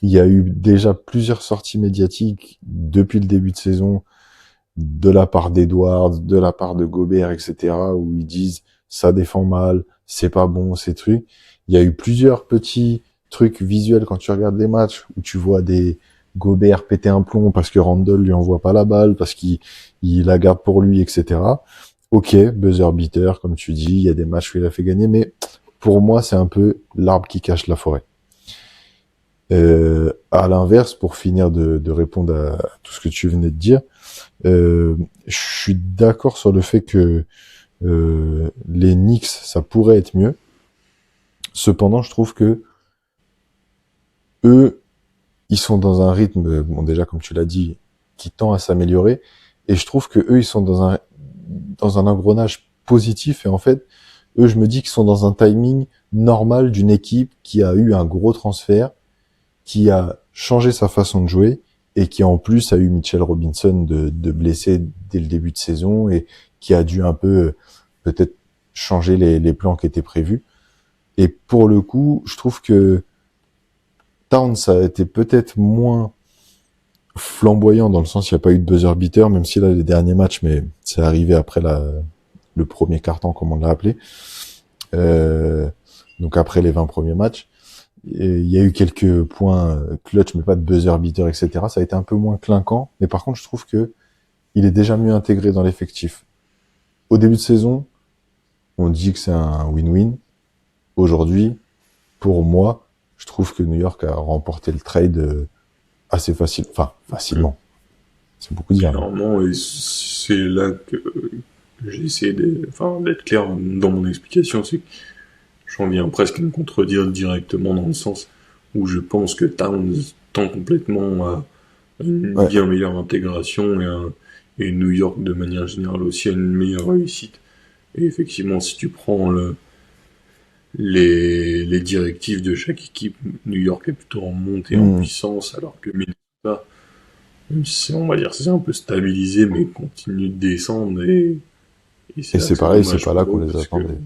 il y a eu déjà plusieurs sorties médiatiques depuis le début de saison de la part d'Edwards, de la part de Gobert, etc., où ils disent ça défend mal, c'est pas bon, ces trucs. Il y a eu plusieurs petits trucs visuels quand tu regardes les matchs où tu vois des Gobert péter un plomb parce que Randall lui envoie pas la balle, parce qu'il la garde pour lui, etc. Ok, buzzer beater, comme tu dis, il y a des matchs où il a fait gagner, mais pour moi, c'est un peu l'arbre qui cache la forêt. À l'inverse, pour finir de répondre à tout ce que tu venais de dire, je suis d'accord sur le fait que les Knicks, ça pourrait être mieux. Cependant, je trouve que eux, ils sont dans un rythme, bon déjà comme tu l'as dit, qui tend à s'améliorer, et je trouve que eux, ils sont dans un engrenage positif, et en fait, eux, je me dis qu'ils sont dans un timing normal d'une équipe qui a eu un gros transfert, qui a changé sa façon de jouer, et qui en plus a eu Mitchell Robinson de blessé dès le début de saison, et qui a dû un peu peut-être changer les plans qui étaient prévus. Et pour le coup, je trouve que Towns a été peut-être moins flamboyant dans le sens il n'y a pas eu de buzzer beater, même si là les derniers matchs, mais c'est arrivé après le premier quart-temps comme on l'a appelé, euh, donc après les 20 premiers matchs. Et il y a eu quelques points clutch, mais pas de buzzer beater, etc. Ça a été un peu moins clinquant, mais par contre je trouve que il est déjà mieux intégré dans l'effectif. Au début de saison, on dit que c'est un win-win. Aujourd'hui, pour moi, je trouve que New York a remporté le trade assez facilement. C'est beaucoup dire. Clairement, et c'est là que j'ai essayé d'être clair dans mon explication, c'est que j'en viens presque à me contredire directement dans le sens où je pense que Towns tend complètement à une Ouais. bien meilleure intégration et New York de manière générale aussi a une meilleure réussite. Et effectivement, si tu prends les directives de chaque équipe, New York est plutôt en montée en puissance, alors que Minnesota, même si on va dire c'est un peu stabilisé, mais continue de descendre et c'est Et là que c'est c'est pareil, c'est dommage pas là pour qu'on eux les parce que attendait.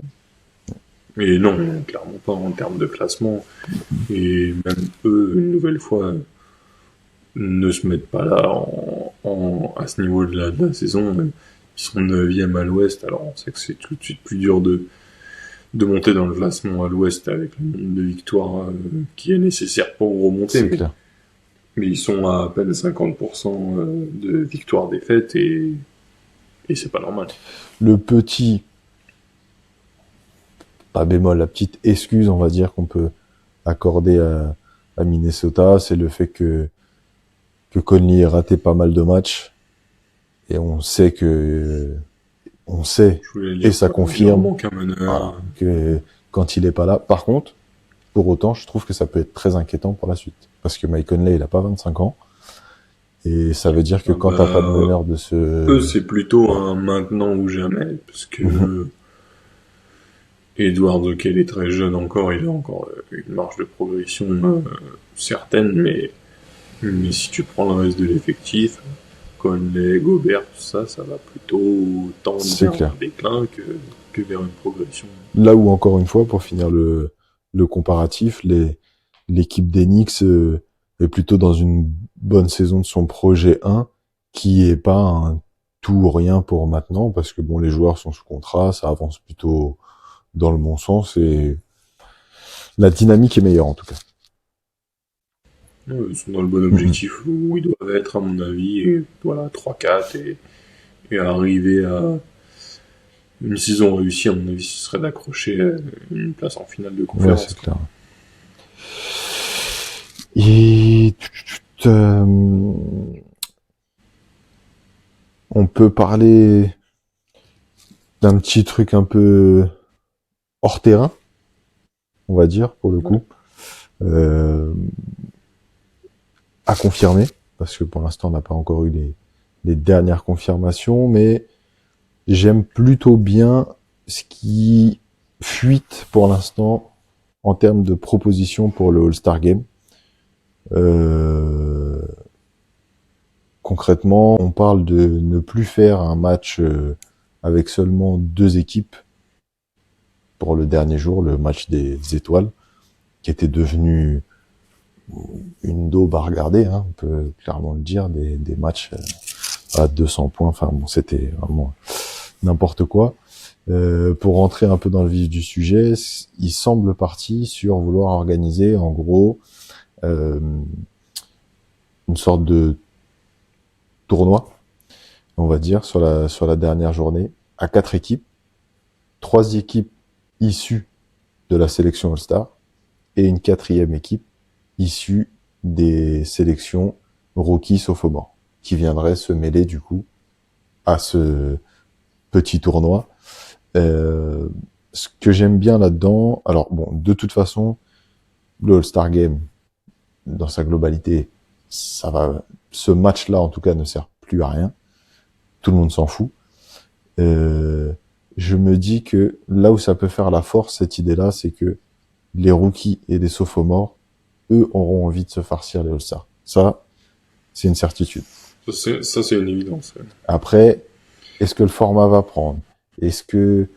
mais non, clairement pas en termes de classement. Et même eux, une nouvelle fois, ne se mettent pas là à ce niveau de la saison. Ils sont 9e à l'ouest, alors on sait que c'est tout de suite plus dur de monter dans le classement à l'ouest avec le nombre de victoires qui est nécessaire pour remonter. C'est clair. Mais ils sont à peine 50% de victoires-défaites et c'est pas normal. Le petit, pas bémol, la petite excuse, on va dire, qu'on peut accorder à Minnesota, c'est le fait que Conley ait raté pas mal de matchs. Et on sait, Je voulais et dire ça quoi, il leur confirme, manque un meneur. voilà, que quand il est pas là. Par contre, pour autant, je trouve que ça peut être très inquiétant pour la suite. Parce que Mike Conley, il a pas 25 ans. Et ça veut dire que Ah quand t'as pas de bah, meneur de eux, ce, c'est plutôt ouais. un maintenant ou jamais, parce Mhm. que Edward, ok, il est très jeune encore, il a encore une marge de progression certaine, mais si tu prends le reste de l'effectif, Conley, Gobert, tout ça, ça va plutôt tendre C'est vers un clair. déclin que vers une progression. Là où, encore une fois, pour finir le comparatif, l'équipe d'Enix est plutôt dans une bonne saison de son projet 1, qui est pas un tout ou rien pour maintenant, parce que bon, les joueurs sont sous contrat, ça avance plutôt dans le bon sens, et la dynamique est meilleure, en tout cas. Ils sont dans le bon Mhm. objectif où ils doivent être, à mon avis, et voilà, 3-4, et arriver à une saison réussie, à mon avis, ce serait d'accrocher une place en finale de Ouais, c'est conférence. clair. Et on peut parler d'un petit truc un peu hors terrain, on va dire, pour le Ouais. coup. Euh, à confirmer, parce que pour l'instant, on n'a pas encore eu les dernières confirmations, mais j'aime plutôt bien ce qui fuite pour l'instant en termes de propositions pour le All-Star Game. Euh, Concrètement, on parle de ne plus faire un match avec seulement deux équipes pour le dernier jour, le match des étoiles, qui était devenu une daube à regarder, hein, on peut clairement le dire, des matchs à 200 points, enfin bon, c'était vraiment n'importe quoi. Pour rentrer un peu dans le vif du sujet, il semble parti sur vouloir organiser en gros euh, une sorte de tournoi, on va dire, sur la dernière journée, à quatre équipes, trois équipes issues de la sélection All-Star et une quatrième équipe issue des sélections rookie sophomore, qui viendrait se mêler du coup à ce petit tournoi. Euh, Ce que j'aime bien là-dedans, alors bon, de toute façon, le All-Star Game, dans sa globalité, ça va, ce match-là, en tout cas, ne sert plus à rien. Tout le monde s'en fout. Euh, je me dis que là où ça peut faire la force, cette idée-là, c'est que les rookies et les sophomores, eux, auront envie de se farcir les All-Stars. Ça, c'est une certitude. Ça, c'est une évidence. Ouais. Après, est-ce que le format va prendre? Est-ce que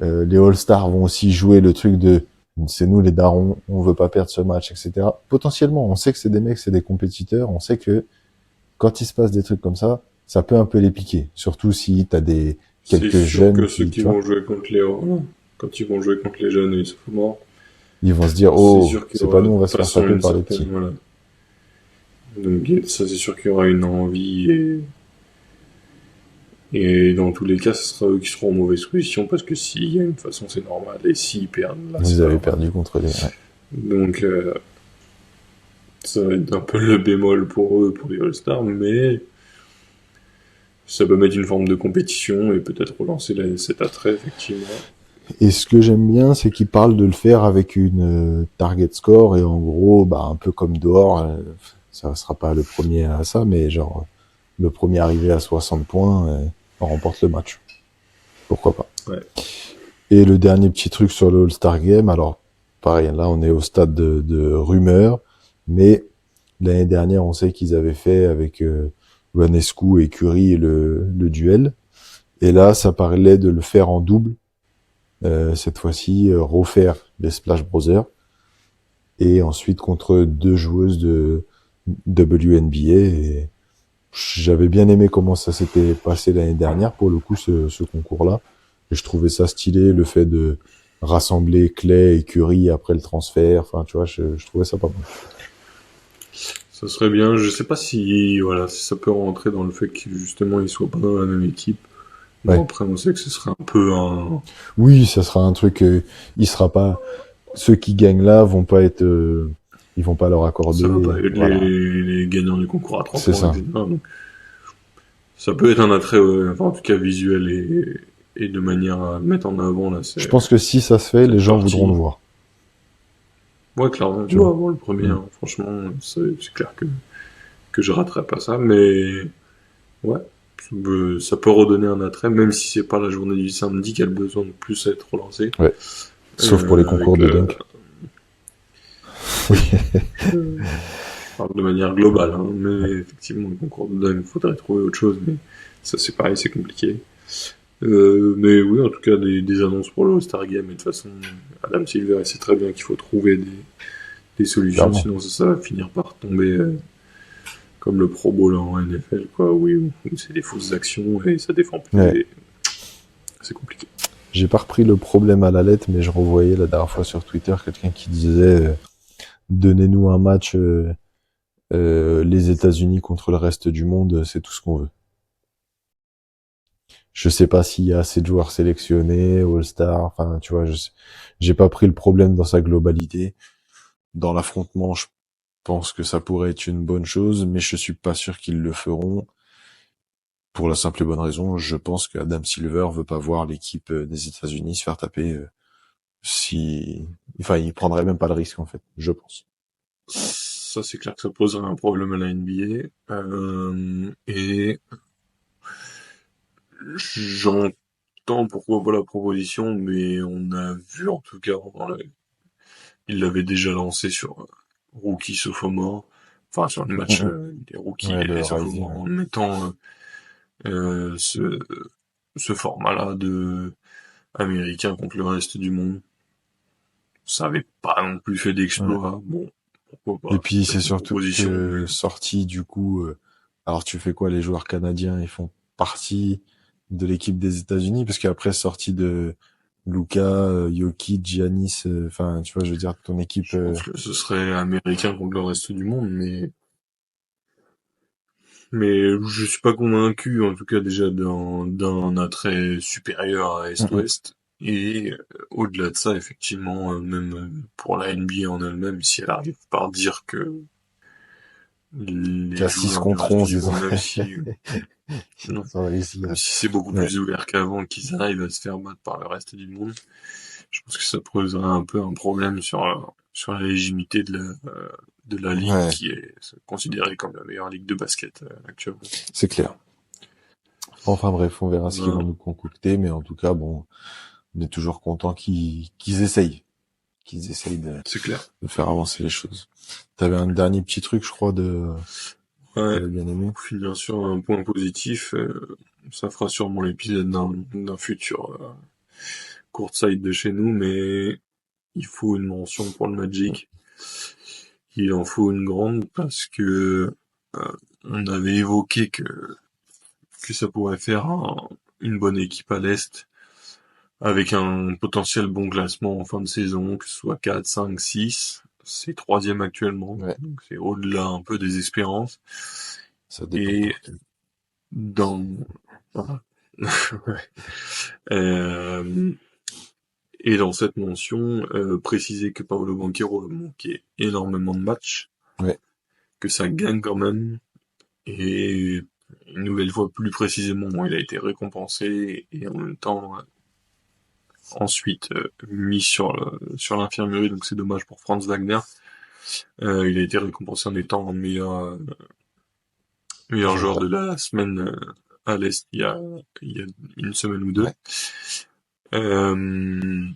les All-Stars vont aussi jouer le truc de c'est nous les darons, on veut pas perdre ce match, etc. Potentiellement, on sait que c'est des mecs, c'est des compétiteurs, on sait que quand il se passe des trucs comme ça peut un peu les piquer. Surtout si t'as C'est quelques sûr jeunes que ceux qui, qui tu vois, vont jouer contre quand ils vont jouer contre les jeunes et les sophomores, ils vont se dire, c'est oh, sûr qu'il y c'est pas aura de nous, on va toute se faire façon taper une par les certaine, petits. voilà. Donc, ça, c'est sûr qu'il y aura une envie et dans tous les cas, ce sera eux qui seront en mauvaise position parce que s'il y a une façon, c'est normal et s'ils perdent, là, c'est Vous pas avez normal. perdu contre les, ouais. Donc, ça va être un peu le bémol pour eux, pour les All-Stars, mais ça peut mettre une forme de compétition et peut-être relancer cet attrait, effectivement. Et ce que j'aime bien, c'est qu'ils parlent de le faire avec une target score et en gros, bah, un peu comme dehors, ça sera pas le premier à ça, mais genre, le premier arrivé à 60 points, on remporte le match. Pourquoi pas. Ouais. Et le dernier petit truc sur le All-Star Game, alors, pareil, là, on est au stade de rumeurs, mais l'année dernière, on sait qu'ils avaient fait avec Ionescu et Curry le duel. Et là, ça parlait de le faire en double. Cette fois-ci, refaire les Splash Brothers. Et ensuite, contre deux joueuses de WNBA. Et j'avais bien aimé comment ça s'était passé l'année dernière, pour le coup, ce concours-là. Et je trouvais ça stylé, le fait de rassembler Clay et Curry après le transfert. Enfin, tu vois, je trouvais ça pas mal. Ça serait bien. Je sais pas si, voilà, si ça peut rentrer dans le fait qu'ils justement ils soient pas dans la même équipe. Bon, Ouais. après, on sait que ce serait un peu un, Oui, ça sera un truc, il sera pas, ceux qui gagnent là vont pas être, ils vont pas leur ça va pas accorder, être voilà. les gagnants du concours à 3 C'est points, ça. etc. Donc, ça peut être un attrait, enfin, en tout cas visuel et de manière à mettre en avant, là, Je pense que si ça se fait, les cette gens voudront le partie. voir, Ouais, clairement, tu moi, vois. avant le premier, Mm. hein, franchement, c'est clair que je raterai pas ça, mais ouais, ça peut redonner un attrait, même si c'est pas la journée du samedi qui a le besoin de plus être relancée, Ouais. Sauf pour les concours avec de dunk. Oui. oui, je parle de manière globale, hein, mais effectivement, le concours de dame, il faudrait trouver autre chose, mais ça c'est pareil, c'est compliqué. Mais oui, en tout cas, des annonces pour le All-Star Game, et de toute façon, Adam Silver, il sait très bien qu'il faut trouver des solutions, Clairement. sinon ça va finir par tomber comme le Pro Bowl en NFL, quoi, oui, où c'est des fausses actions et ça défend plus, Ouais. et c'est compliqué. J'ai pas repris le problème à la lettre, mais je revoyais la dernière fois sur Twitter quelqu'un qui disait donnez-nous un match les États-Unis contre le reste du monde, c'est tout ce qu'on veut. Je sais pas s'il y a assez de joueurs sélectionnés, All-Star, enfin, tu vois, j'ai pas pris le problème dans sa globalité. Dans l'affrontement, je pense que ça pourrait être une bonne chose, mais je suis pas sûr qu'ils le feront. Pour la simple et bonne raison, je pense que Adam Silver veut pas voir l'équipe des États-Unis se faire taper si, enfin, il prendrait même pas le risque en fait, je pense. Ça, c'est clair que ça poserait un problème à la NBA. Et j'entends pourquoi pas la proposition, mais on a vu en tout cas, il l'avait déjà lancé sur Rookie Sophomore, enfin sur le match Mhm. des Rookies Ouais, et le des Rising. Sophomores, Ouais. en mettant ce format-là de américain contre le reste du monde. Ça avait pas non plus fait Ouais. d'exploit. Bon, pourquoi Et pas, ça puis peut c'est être une surtout proposition, mais que sorti du coup, alors tu fais quoi, les joueurs canadiens, ils font partie de l'équipe des États-Unis parce qu'après sortie de Luka, Jokic, Giannis, enfin tu vois, je veux dire ton équipe. je pense que ce serait américain contre le reste du monde, mais je suis pas convaincu, en tout cas déjà d'un attrait supérieur à Mhm. Est-Ouest. Et au-delà de ça, effectivement, même pour la NBA en elle-même, si elle arrive par dire que les Qu'à 6 joueurs du contre reste 11 du ils ont. monde, même si Sinon, Ça va ici, même si c'est beaucoup ouais, plus ouvert qu'avant, qu'ils arrivent à se faire battre par le reste du monde, je pense que ça poserait un peu un problème sur la légitimité de la ligue ouais, qui est considérée comme la meilleure ligue de basket actuellement. c'est clair. Enfin bref, on verra ce qu'ils vont Voilà, nous concocter, mais en tout cas, bon, on est toujours content qu'ils essayent, c'est clair. de faire avancer les choses. T'avais un dernier petit truc, je crois, que Ouais, t'avais bien aimé. pour finir sur un point positif, ça fera sûrement l'épisode d'un futur courtside de chez nous, mais il faut une mention pour le Magic. Il en faut une grande parce que on avait évoqué que ça pourrait faire une bonne équipe à l'Est avec un potentiel bon classement en fin de saison, que ce soit 4, 5, 6. C'est troisième actuellement, Ouais, donc c'est au-delà un peu des espérances. ça dépend Et pour qui. dans... Voilà. Ouais. Euh, et dans cette mention, préciser que Paolo Banchero a manqué énormément de matchs, Ouais, que ça gagne quand même, et une nouvelle fois plus précisément, il a été récompensé et en même temps ensuite mis sur l'infirmerie, donc c'est dommage pour Franz Wagner. Il a été récompensé en étant meilleur je joueur vois. de la semaine à l'Est il y a une semaine ou deux. Ouais, Euh,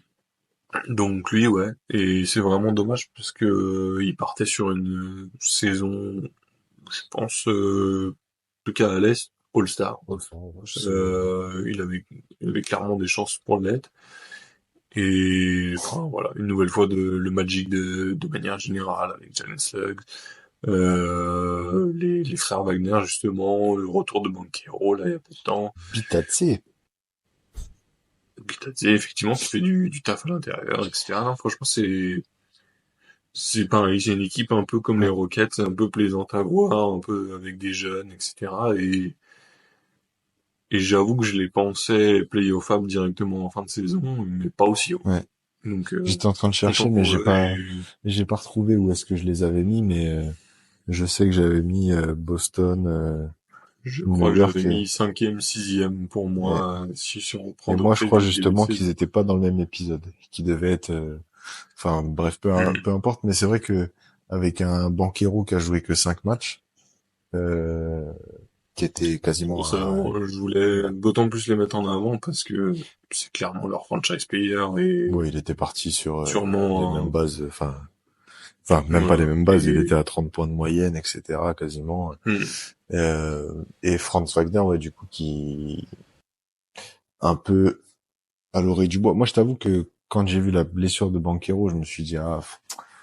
donc lui, ouais, et c'est vraiment dommage parce que il partait sur une saison, je pense, en tout cas à l'Est, All-Star. enfin, Il avait clairement des chances pour l'être. Et enfin voilà, une nouvelle fois le Magic de manière générale avec Jalen Suggs, les frères Wagner justement, le retour de Banchero là il y a peu de temps, Bitadze. Bitadze effectivement qui fait du taf à l'intérieur, etc. Non, franchement c'est pareil, c'est une équipe un peu comme les Ouais. Rockets, un peu plaisante à voir, un peu avec des jeunes, etc. Et j'avoue que je les pensais playoffable directement en fin de saison, mais pas aussi haut. Ouais. Donc J'étais en train de content chercher, mais pour eux et j'ai pas retrouvé où est-ce que je les avais mis, mais je sais que j'avais mis Boston, je New crois que j'avais York, mis cinquième, sixième pour et, moi, si on reprend et moi je depuis crois le début de justement saison. qu'ils étaient pas dans le même épisode, qu'ils devaient être, enfin bref, peu importe, mais c'est vrai que avec un Banchero qui a joué que 5 matchs, euh, qui était C'est pour quasiment ça, je voulais d'autant plus les mettre en avant parce que c'est clairement leur franchise player et ouais, il était parti sur les mêmes sûrement bases, enfin même pas les voilà. mêmes bases, il était Et à 30 points de moyenne, etc. quasiment. hmm, Et Franz Wagner, ouais, du coup, qui un peu à l'orée du bois. Moi, je t'avoue que quand j'ai vu la blessure de Banchero, je me suis dit, ah,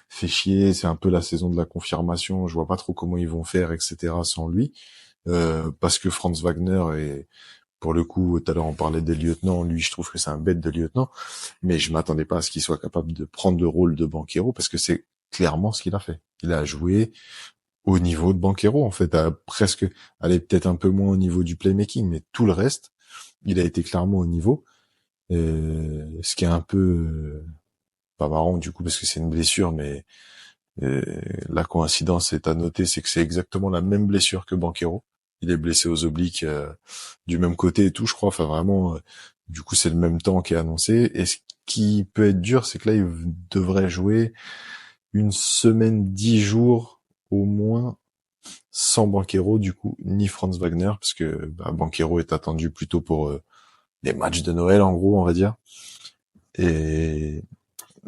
fait chier, c'est un peu la saison de la confirmation, je vois pas trop comment ils vont faire, etc. sans lui. Parce que Franz Wagner est, pour le coup, tout à l'heure on parlait des lieutenants, lui je trouve que c'est un bête de lieutenant, mais je m'attendais pas à ce qu'il soit capable de prendre le rôle de Banchero parce que c'est clairement ce qu'il a fait. Il a joué au niveau de Banchero, en fait, à presque, allez, peut-être un peu moins au niveau du playmaking, mais tout le reste, il a été clairement au niveau. Ce qui est un peu pas marrant du coup parce que c'est une blessure, mais euh, la coïncidence est à noter, c'est que c'est exactement la même blessure que Banchero. Il est blessé aux obliques du même côté et tout, je crois. Enfin vraiment, du coup c'est le même temps qui est annoncé. Et ce qui peut être dur, c'est que là il devrait jouer une semaine, 10 jours au moins sans Banchero du coup, ni Franz Wagner, parce que Banchero est attendu plutôt pour les matchs de Noël en gros, on va dire. Et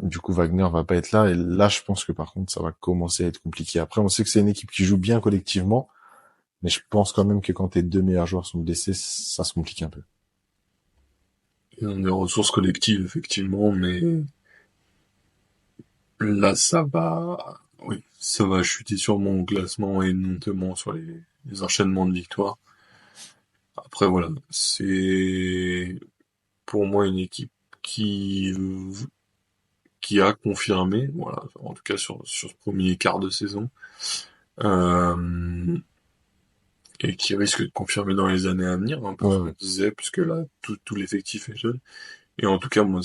du coup, Wagner va pas être là. Et là, je pense que par contre, ça va commencer à être compliqué. Après, on sait que c'est une équipe qui joue bien collectivement, mais je pense quand même que quand tes deux meilleurs joueurs sont blessés, ça se complique un peu. ils ont des ressources collectives effectivement, mais là oui, ça va chuter sûrement au classement et notamment sur les enchaînements de victoires. Après voilà, c'est pour moi une équipe qui qui a confirmé, voilà, en tout cas sur ce premier quart de saison, euh, et qui risque de confirmer dans les années à venir, un peu Ouais, ce qu'on ouais. disait, puisque là, tout l'effectif est jeune. Et en tout cas, moi,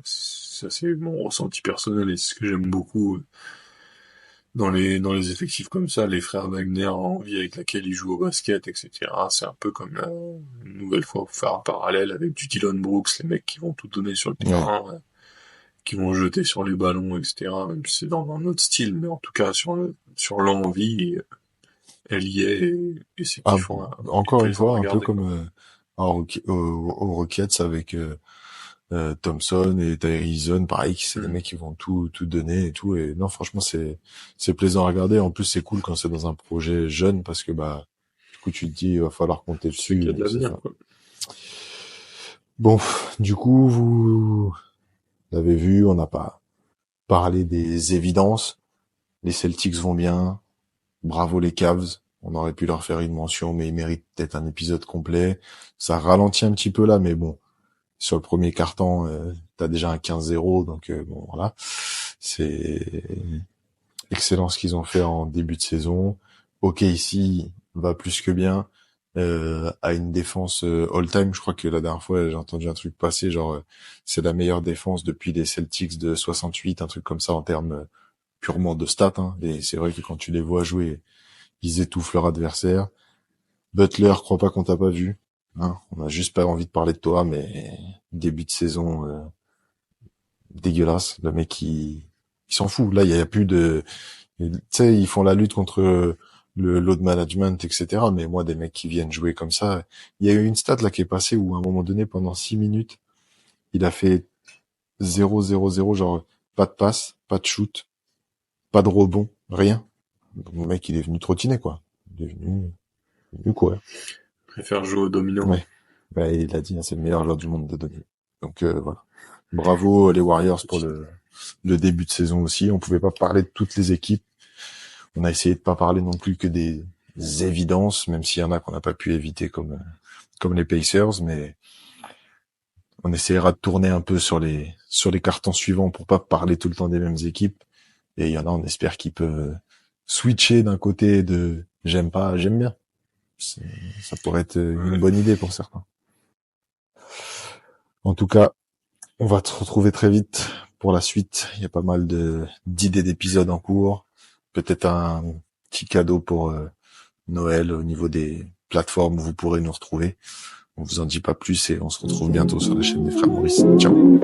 ça c'est mon ressenti personnel, et c'est ce que j'aime beaucoup, dans les effectifs comme ça, les frères Wagner, envie avec laquelle ils jouent au basket, etc. C'est un peu comme une nouvelle fois pour faire un parallèle avec du Dylan Brooks, les mecs qui vont tout donner sur le Ouais. terrain, qui vont jeter sur les ballons, etc. Même si c'est dans un autre style, mais en tout cas sur l'envie, elle y est et c'est Ah, kiffant, et encore une plaisant à fois, un peu regarder, quoi. comme aux Rockets avec Thompson et Tyrese Zone, pareil, qui c'est des Mm. mecs qui vont tout donner et tout. Et non, franchement, c'est plaisant à regarder. En plus, c'est cool quand c'est dans un projet jeune parce que bah du coup, tu te dis, il va falloir compter Tu sais qu'il y dessus. a de C'est l'avenir, ça. quoi. Bon, du coup, vous l'avez vu, on n'a pas parlé des évidences. Les Celtics vont bien. Bravo les Cavs. On aurait pu leur faire une mention, mais ils méritent peut-être un épisode complet. Ça ralentit un petit peu là, mais bon, sur le premier quart-temps, t'as déjà un 15-0, donc bon voilà. C'est excellent ce qu'ils ont fait en début de saison. Ok, ici va plus que bien. À une défense all-time, je crois que la dernière fois j'ai entendu un truc passer, genre c'est la meilleure défense depuis les Celtics de 68, un truc comme ça en termes purement de stats. Hein. Et c'est vrai que quand tu les vois jouer, ils étouffent leur adversaire. Butler, crois pas qu'on t'a pas vu. Hein. On a juste pas envie de parler de toi, mais début de saison dégueulasse. Le mec, il s'en fout. Là, il y a plus de... Tu sais, ils font la lutte contre le load management, etc. Mais moi, des mecs qui viennent jouer comme ça... Il y a eu une stat là qui est passée où, à un moment donné, pendant 6 minutes, il a fait 0-0-0, genre pas de passe, pas de shoot, pas de rebond, rien. Donc, le mec, il est venu trottiner, quoi. Il est venu courir. Je préfère jouer au domino. Ouais. Bah, il a dit, hein, c'est le meilleur joueur du monde de donner. Donc voilà. Bravo les Warriors pour le début de saison aussi. On pouvait pas parler de toutes les équipes. On a essayé de pas parler non plus que des évidences, même s'il y en a qu'on n'a pas pu éviter comme les Pacers, mais on essaiera de tourner un peu sur les cartons suivants pour pas parler tout le temps des mêmes équipes. Et il y en a, on espère qu'ils peuvent switcher d'un côté de j'aime pas, j'aime bien. Ça pourrait être une bonne idée pour certains. En tout cas, on va te retrouver très vite pour la suite. Il y a pas mal d'idées d'épisodes en cours. Peut-être un petit cadeau pour Noël au niveau des plateformes où vous pourrez nous retrouver. On vous en dit pas plus et on se retrouve bientôt sur la chaîne des Frères Maurice. Ciao.